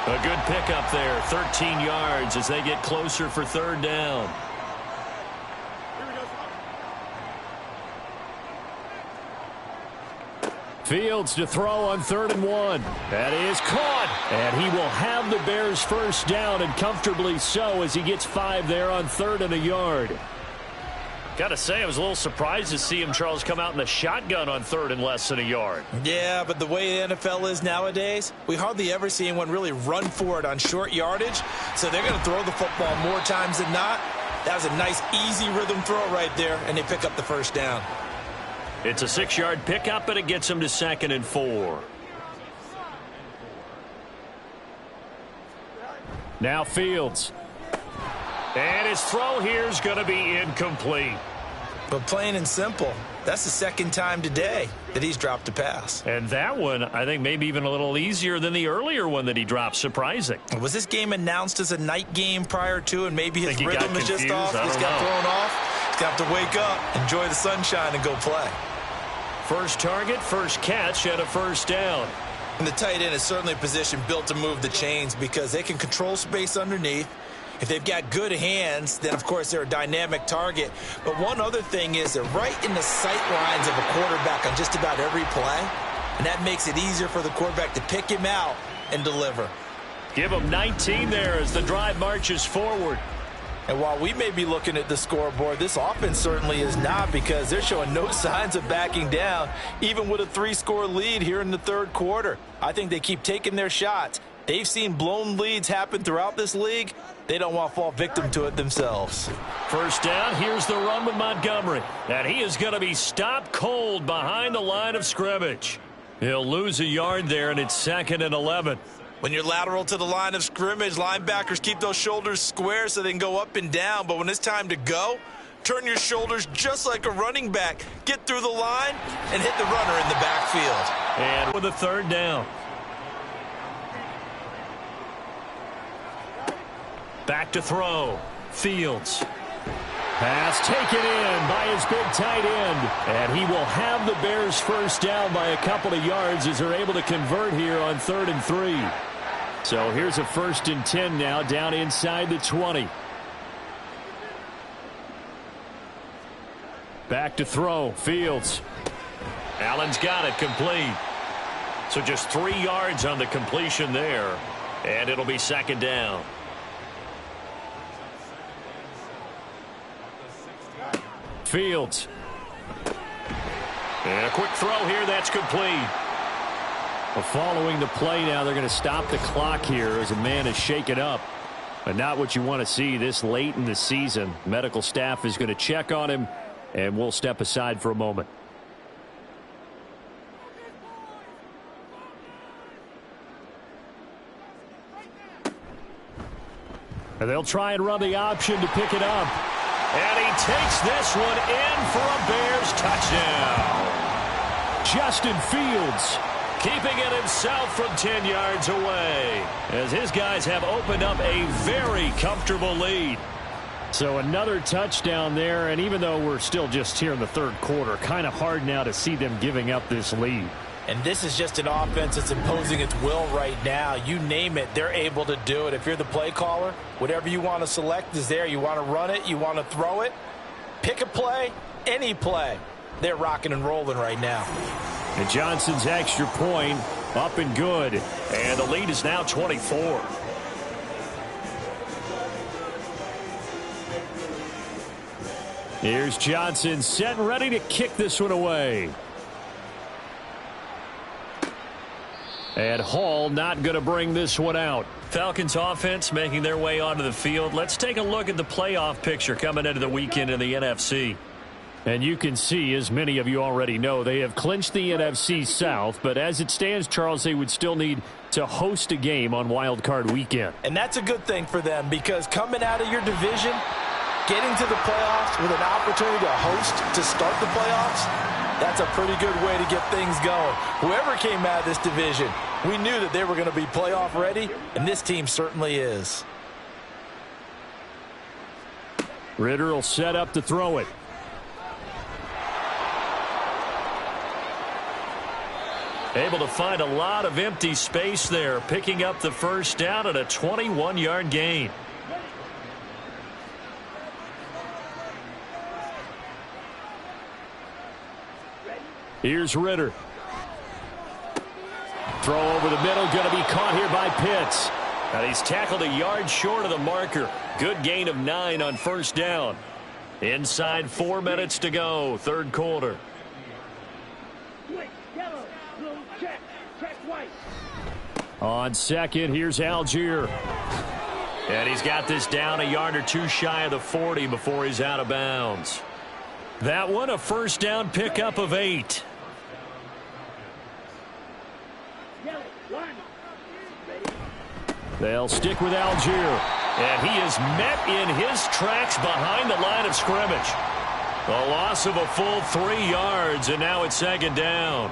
A good pickup there, 13 yards as they get closer for 3rd down. Fields to throw on 3rd and 1. That is caught. And he will have the Bears first down, and comfortably so, as he gets 5 there on 3rd and a yard. Got to say, I was a little surprised to see him, Charles, come out in the shotgun on 3rd and less than a yard. Yeah, but the way the NFL is nowadays, we hardly ever see anyone really run for it on short yardage. So they're going to throw the football more times than not. That was a nice, easy rhythm throw right there, and they pick up the first down. It's a 6-yard pickup, and it gets him to 2nd and 4. Now Fields. And his throw here is going to be incomplete. But plain and simple, that's the second time today that he's dropped a pass. And that one, I think, maybe even a little easier than the earlier one that he dropped. Surprising. Was this game announced as a night game prior to, and maybe his rhythm is just off? He's got thrown off. He's got to wake up, enjoy the sunshine, and go play. First target, first catch, and a first down. And the tight end is certainly a position built to move the chains because they can control space underneath. If they've got good hands, then, of course, they're a dynamic target. But one other thing is they're right in the sight lines of a quarterback on just about every play. And that makes it easier for the quarterback to pick him out and deliver. Give him 19 there as the drive marches forward. And while we may be looking at the scoreboard, this offense certainly is not because they're showing no signs of backing down, even with a 3-score lead here in the third quarter. I think they keep taking their shots. They've seen blown leads happen throughout this league. They don't want to fall victim to it themselves. First down, here's the run with Montgomery. And he is going to be stopped cold behind the line of scrimmage. He'll lose a yard there, and it's 2nd and 11. When you're lateral to the line of scrimmage, linebackers keep those shoulders square so they can go up and down. But when it's time to go, turn your shoulders just like a running back. Get through the line and hit the runner in the backfield. And with a third down. Back to throw. Fields. Pass taken in by his big tight end. And he will have the Bears first down by a couple of yards as they're able to convert here on 3rd and 3. So here's a 1st and 10 now down inside the 20. Back to throw. Fields. Allen's got it complete. So just 3 yards on the completion there. And it'll be 2nd down. Fields. And a quick throw here. That's complete. Well, following the play now, they're going to stop the clock here as a man is shaken up. But not what you want to see this late in the season. Medical staff is going to check on him, and we'll step aside for a moment. And they'll try and run the option to pick it up. And he takes this one in for a Bears touchdown. Justin Fields keeping it himself from 10 yards away as his guys have opened up a very comfortable lead. So another touchdown there, and even though we're still just here in the 3rd quarter, kind of hard now to see them giving up this lead. And this is just an offense that's imposing its will right now. You name it, they're able to do it. If you're the play caller, whatever you want to select is there. You want to run it, you want to throw it, pick a play, any play. They're rocking and rolling right now. And Johnson's extra point up and good. And the lead is now 24. Here's Johnson set and ready to kick this one away. And Hall not going to bring this one out. Falcons offense making their way onto the field. Let's take a look at the playoff picture coming into the weekend in the NFC. And you can see, as many of you already know, they have clinched the NFC South. But as it stands, Charles, they would still need to host a game on Wild Card Weekend. And that's a good thing for them because coming out of your division, getting to the playoffs with an opportunity to host to start the playoffs, that's a pretty good way to get things going. Whoever came out of this division, we knew that they were going to be playoff ready, and this team certainly is. Ritter will set up to throw it. Able to find a lot of empty space there, picking up the first down at a 21-yard gain. Here's Ritter. Throw over the middle, going to be caught here by Pitts. And he's tackled a yard short of the marker. Good gain of 9 on first down. Inside 4 minutes to go, 3rd quarter. On second, here's Algier. And he's got this down a yard or 2 shy of the 40 before he's out of bounds. That one a first down pickup of 8. They'll stick with Algier. And he is met in his tracks behind the line of scrimmage. A loss of a full 3 yards, and now it's 2nd down.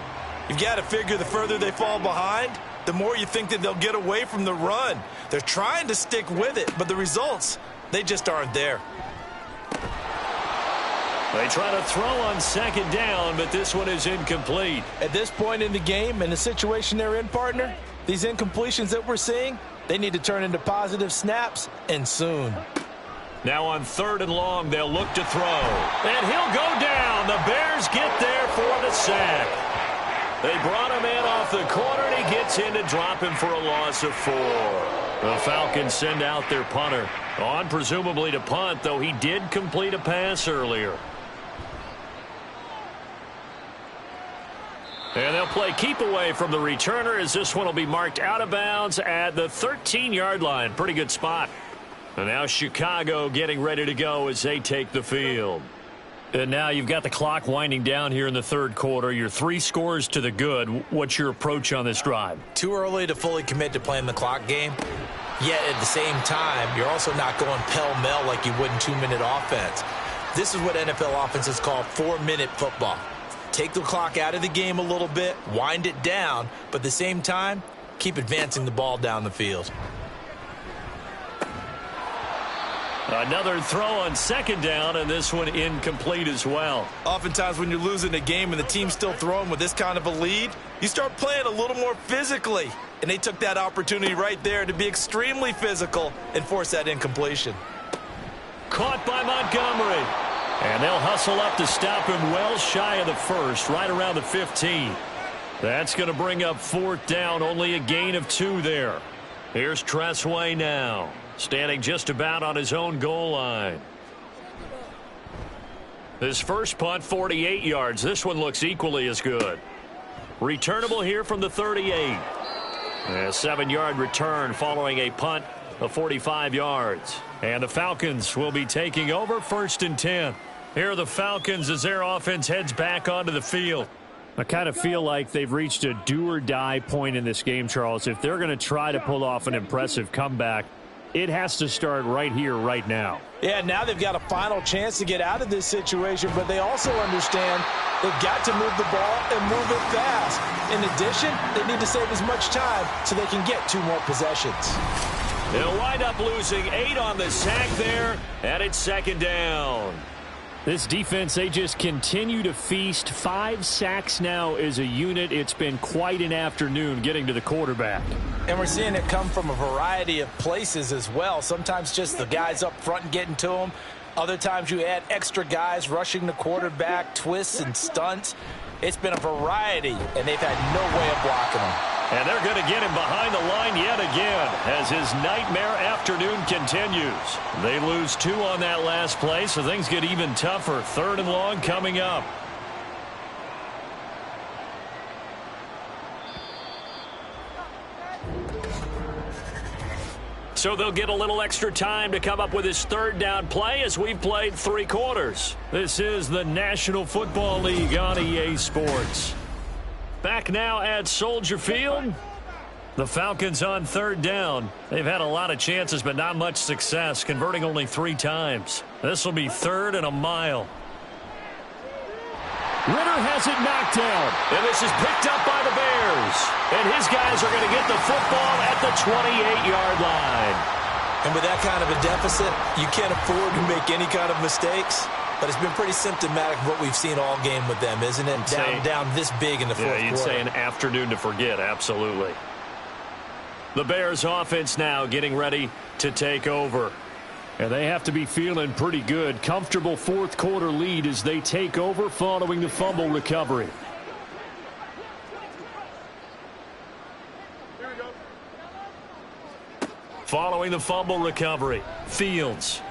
You've got to figure the further they fall behind, the more you think that they'll get away from the run. They're trying to stick with it, but the results, they just aren't there. They try to throw on 2nd down, but this one is incomplete. At this point in the game, in the situation they're in, partner, these incompletions that we're seeing, they need to turn into positive snaps, and soon. Now on 3rd and long, they'll look to throw. And he'll go down. The Bears get there for the sack. They brought him in off the corner, and he gets in to drop him for a loss of 4. The Falcons send out their punter. On presumably to punt, though he did complete a pass earlier. And they'll play keep away from the returner as this one will be marked out of bounds at the 13-yard line. Pretty good spot. And now Chicago getting ready to go as they take the field. And now you've got the clock winding down here in the third quarter. You're 3 scores to the good. What's your approach on this drive? Too early to fully commit to playing the clock game. Yet at the same time, you're also not going pell-mell like you would in 2-minute offense. This is what NFL offenses call 4-minute football. Take the clock out of the game a little bit, wind it down, but at the same time, keep advancing the ball down the field. Another throw on second down, and this one incomplete as well. Oftentimes when you're losing a game and the team's still throwing with this kind of a lead, you start playing a little more physically. And they took that opportunity right there to be extremely physical and force that incompletion. Caught by Montgomery. And they'll hustle up to stop him well shy of the first, right around the 15. That's going to bring up fourth down, only a gain of 2 there. Here's Tressway now, standing just about on his own goal line. His first punt, 48 yards. This one looks equally as good. Returnable here from the 38. A 7-yard return following a punt of 45 yards. And the Falcons will be taking over 1st and 10. Here are the Falcons as their offense heads back onto the field. I kind of feel like they've reached a do-or-die point in this game, Charles. If they're going to try to pull off an impressive comeback, it has to start right here, right now. Yeah, now they've got a final chance to get out of this situation, but they also understand they've got to move the ball and move it fast. In addition, they need to save as much time so they can get 2 more possessions. They'll wind up losing 8 on the sack there, and it's second down. This defense, they just continue to feast. 5 sacks now as a unit. It's been quite an afternoon getting to the quarterback. And we're seeing it come from a variety of places as well. Sometimes just the guys up front and getting to them. Other times you add extra guys rushing the quarterback, twists and stunts. It's been a variety, and they've had no way of blocking them. And they're going to get him behind the line yet again as his nightmare afternoon continues. They lose 2 on that last play, so things get even tougher. 3rd and long coming up. So they'll get a little extra time to come up with his 3rd down play as we've played 3 quarters. This is the National Football League on EA Sports. Back now at Soldier Field. The Falcons on 3rd down. They've had a lot of chances, but not much success, converting only 3 times. This will be 3rd and a mile. Ritter has it knocked down, and this is picked up by the Bears. And his guys are going to get the football at the 28-yard line. And with that kind of a deficit, you can't afford to make any kind of mistakes. But it's been pretty symptomatic of what we've seen all game with them, isn't it? Down this big in the fourth quarter. Yeah, you'd say an afternoon to forget, absolutely. The Bears offense now getting ready to take over. And they have to be feeling pretty good. Comfortable 4th quarter lead as they take over following the fumble recovery. Following the fumble recovery, Fields.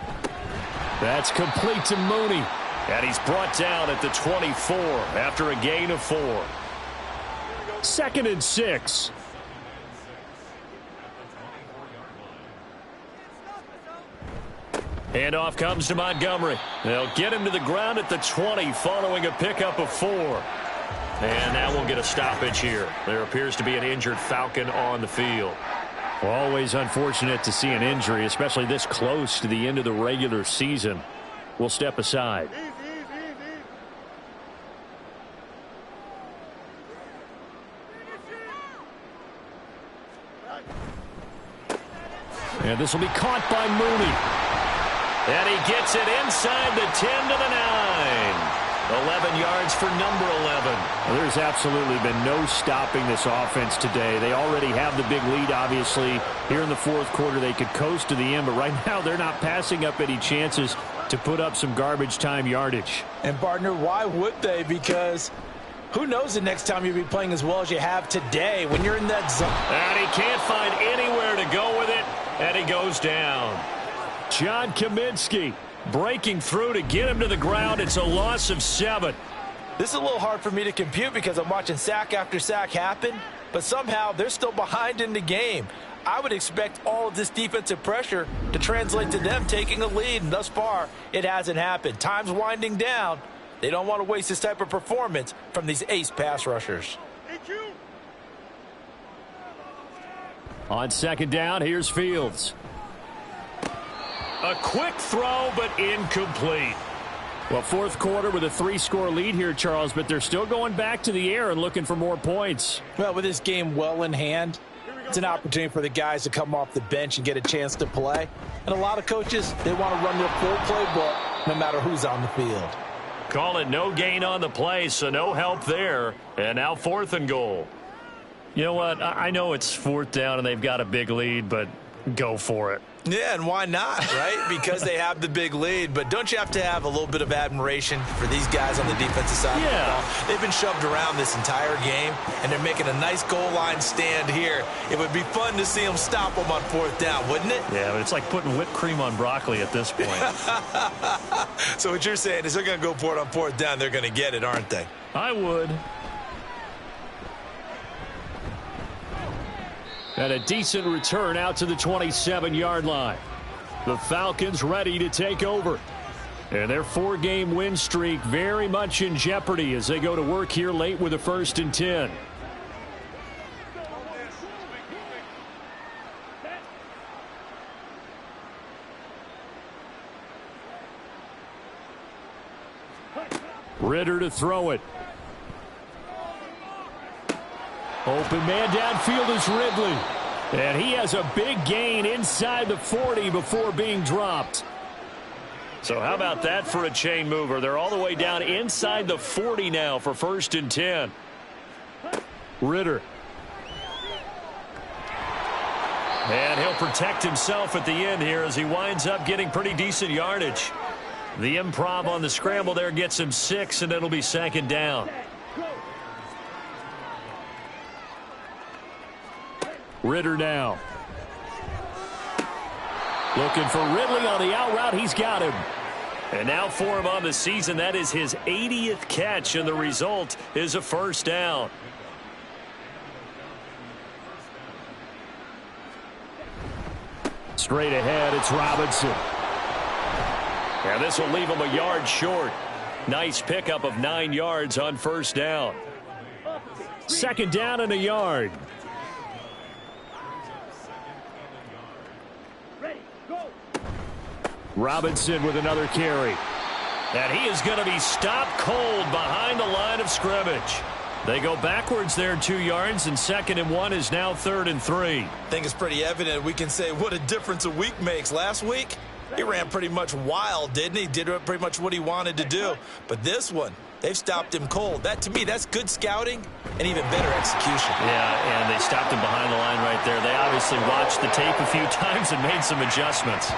That's complete to Mooney. And he's brought down at the 24 after a gain of 4. 2nd and 6. Handoff comes to Montgomery. They'll get him to the ground at the 20 following a pickup of 4. And now we'll get a stoppage here. There appears to be an injured Falcon on the field. Well, always unfortunate to see an injury, especially this close to the end of the regular season. We'll step aside. And this will be caught by Mooney. And he gets it inside the 10 to the 9. 11 yards for number 11. Well, there's absolutely been no stopping this offense today. They already have the big lead, obviously. Here in the 4th quarter, they could coast to the end, but right now they're not passing up any chances to put up some garbage time yardage. And, partner, why would they? Because who knows the next time you'll be playing as well as you have today when you're in that zone. And he can't find anywhere to go with it, and he goes down. John Kaminsky breaking through to get him to the ground. It's a loss of 7. This is a little hard for me to compute because I'm watching sack after sack happen, but somehow they're still behind in the game. I would expect all of this defensive pressure to translate to them taking a lead, and thus far, it hasn't happened. Time's winding down. They don't want to waste this type of performance from these ace pass rushers. On second down, here's Fields. A quick throw, but incomplete. Well, fourth quarter with a 3-score lead here, Charles, but they're still going back to the air and looking for more points. Well, with this game well in hand, it's an opportunity for the guys to come off the bench and get a chance to play. And a lot of coaches, they want to run their full playbook no matter who's on the field. Call it no gain on the play, so no help there. And now 4th and goal. You know what? I know it's 4th down and they've got a big lead, but go for it. Yeah, and why not, right? Because they have the big lead. But don't you have to have a little bit of admiration for these guys on the defensive side of the ball? They've been shoved around this entire game, and they're making a nice goal line stand here. It would be fun to see them stop them on 4th down, wouldn't it? Yeah, but it's like putting whipped cream on broccoli at this point. So what you're saying is they're going to go for it on 4th down. They're going to get it, aren't they? I would. And a decent return out to the 27-yard line. The Falcons ready to take over. And their 4-game win streak very much in jeopardy as they go to work here late with a 1st and 10. Ritter to throw it. Open man downfield is Ridley. And he has a big gain inside the 40 before being dropped. So how about that for a chain mover? They're all the way down inside the 40 now for 1st and 10. Ritter. And he'll protect himself at the end here as he winds up getting pretty decent yardage. The improv on the scramble there gets him 6, and it'll be 2nd down. Ritter now. Looking for Ridley on the out route. He's got him. And now for him on the season, that is his 80th catch, and the result is a 1st down. Straight ahead, it's Robinson. And this will leave him a yard short. Nice pickup of 9 yards on 1st down. 2nd down and a yard. Robinson with another carry. And he is going to be stopped cold behind the line of scrimmage. They go backwards there 2 yards, and 2nd and 1 is now 3rd and 3. I think it's pretty evident. We can say what a difference a week makes. Last week, he ran pretty much wild, didn't he? Did pretty much what he wanted to do. But this one, they've stopped him cold. That, to me, that's good scouting and even better execution. Yeah, and they stopped him behind the line right there. They obviously watched the tape a few times and made some adjustments.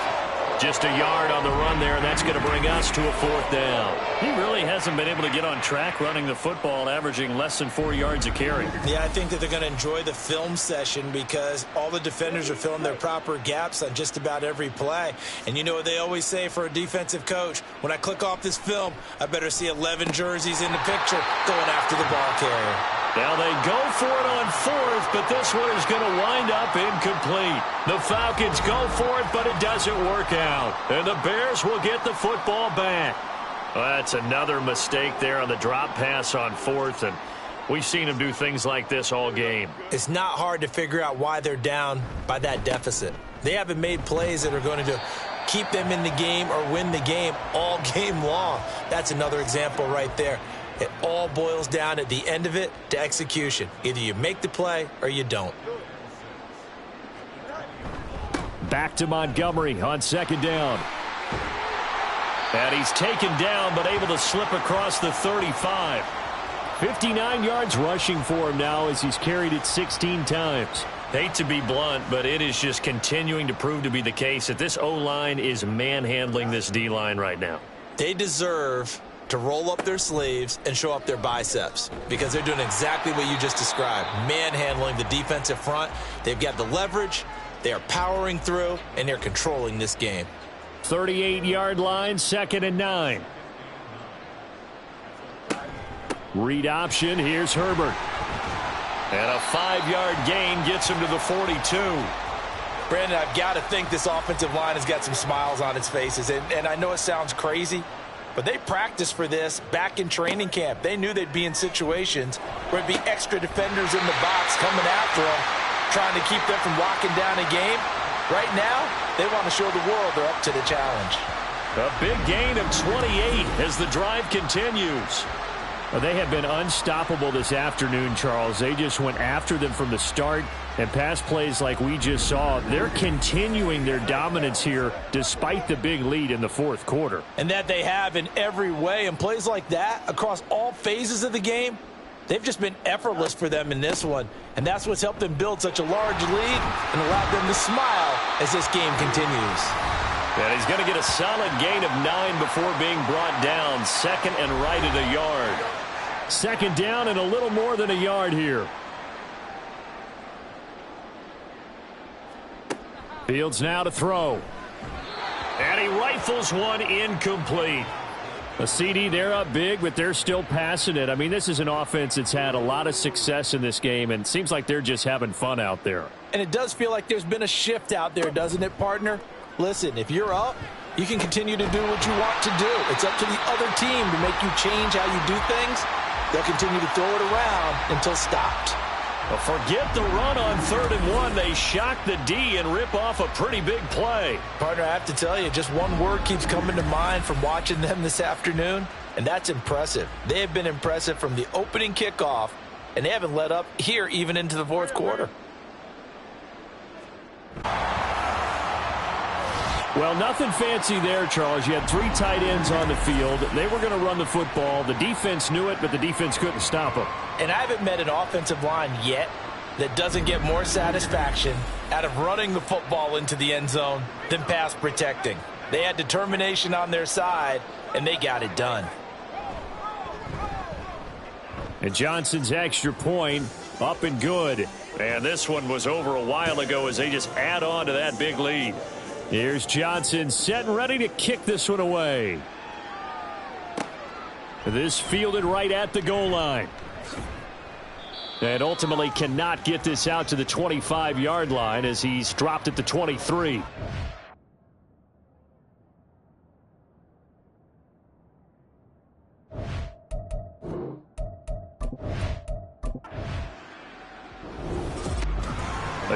Just a yard on the run there, and that's going to bring us to a 4th down. He really hasn't been able to get on track running the football, averaging less than 4 yards a carry. Yeah, I think that they're going to enjoy the film session because all the defenders are filling their proper gaps on just about every play. And you know what they always say for a defensive coach? When I click off this film, I better see 11 jerseys in the picture going after the ball carrier. Now they go for it on 4th, but this one is going to wind up incomplete. The Falcons go for it, but it doesn't work out. And the Bears will get the football back. Well, that's another mistake there on the drop pass on 4th, and we've seen them do things like this all game. It's not hard to figure out why they're down by that deficit. They haven't made plays that are going to keep them in the game or win the game all game long. That's another example right there. It all boils down at the end of it to execution. Either you make the play or you don't. Back to Montgomery on 2nd down. And he's taken down but able to slip across the 35. 59 yards rushing for him now as he's carried it 16 times. Hate to be blunt, but it is just continuing to prove to be the case that this O-line is manhandling this D-line right now. They deserve to roll up their sleeves and show up their biceps because they're doing exactly what you just described, manhandling the defensive front. They've got the leverage, they are powering through, and they're controlling this game. 38-yard line, 2nd and 9. Read option, here's Herbert. And a 5-yard gain gets him to the 42. Brandon, I've got to think this offensive line has got some smiles on its faces. And I know it sounds crazy, but they practiced for this back in training camp. They knew they'd be in situations where it'd be extra defenders in the box coming after them, trying to keep them from locking down a game. Right now, they want to show the world they're up to the challenge. A big gain of 28 as the drive continues. Well, they have been unstoppable this afternoon, Charles. They just went after them from the start, and pass plays like we just saw, they're continuing their dominance here despite the big lead in the fourth quarter. And that they have in every way, and plays like that across all phases of the game, they've just been effortless for them in this one. And that's what's helped them build such a large lead and allowed them to smile as this game continues. And he's going to get a solid gain of 9 before being brought down. Second and right at a yard. Second down and a little more than a yard here. Fields now to throw. And he rifles one incomplete. A CD, they're up big, but they're still passing it. I mean, this is an offense that's had a lot of success in this game, and it seems like they're just having fun out there. And it does feel like there's been a shift out there, doesn't it, partner? Listen, if you're up, you can continue to do what you want to do. It's up to the other team to make you change how you do things. They'll continue to throw it around until stopped. Well, forget the run on 3rd and 1. They shock the D and rip off a pretty big play. Partner, I have to tell you, just one word keeps coming to mind from watching them this afternoon, and that's impressive. They have been impressive from the opening kickoff, and they haven't let up here even into the fourth quarter. Well, nothing fancy there, Charles. You had 3 tight ends on the field. They were going to run the football. The defense knew it, but the defense couldn't stop them. And I haven't met an offensive line yet that doesn't get more satisfaction out of running the football into the end zone than pass protecting. They had determination on their side, and they got it done. And Johnson's extra point up and good. And this one was over a while ago as they just add on to that big lead. Here's Johnson set and ready to kick this one away. This fielded right at the goal line. And ultimately cannot get this out to the 25-yard line as he's dropped at the 23.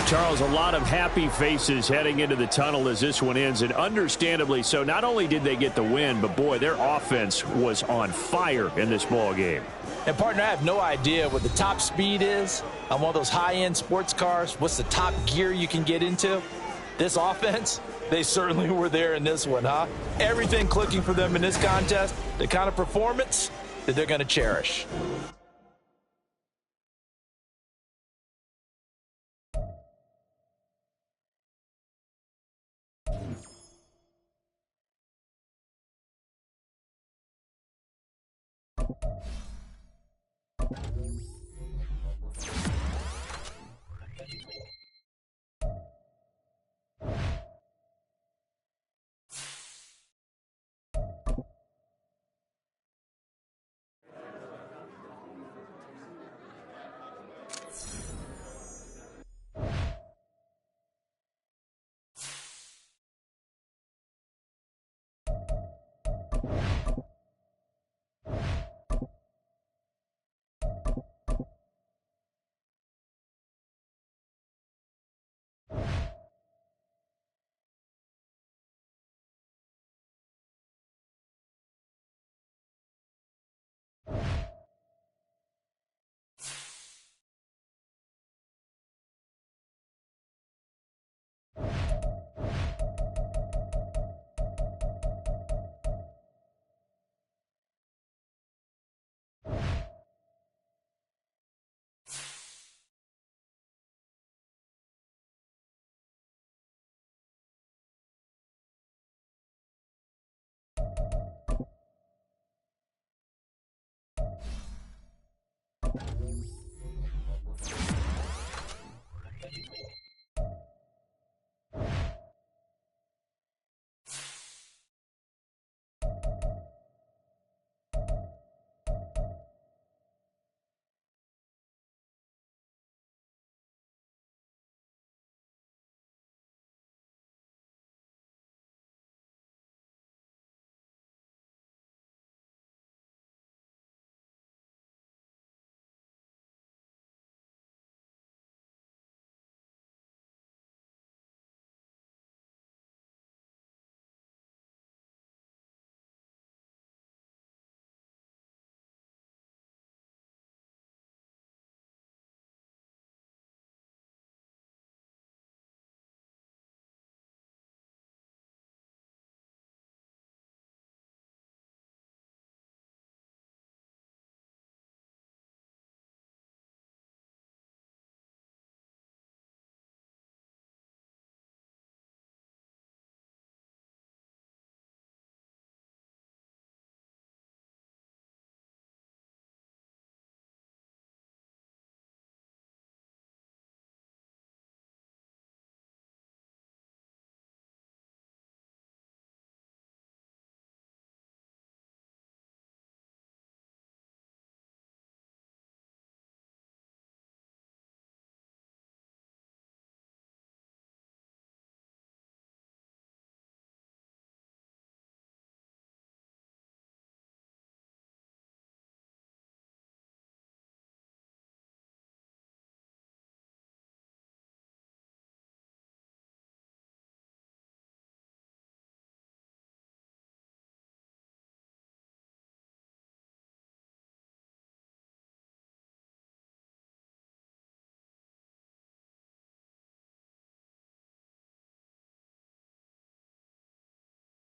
Charles, a lot of happy faces heading into the tunnel as this one ends, and understandably so. Not only did they get the win, but boy, their offense was on fire in this ball game. And partner, I have no idea what the top speed is on one of those high-end sports cars. What's the top gear you can get into? This offense, they certainly were there in this one, huh? Everything clicking for them in this contest, the kind of performance that they're going to cherish.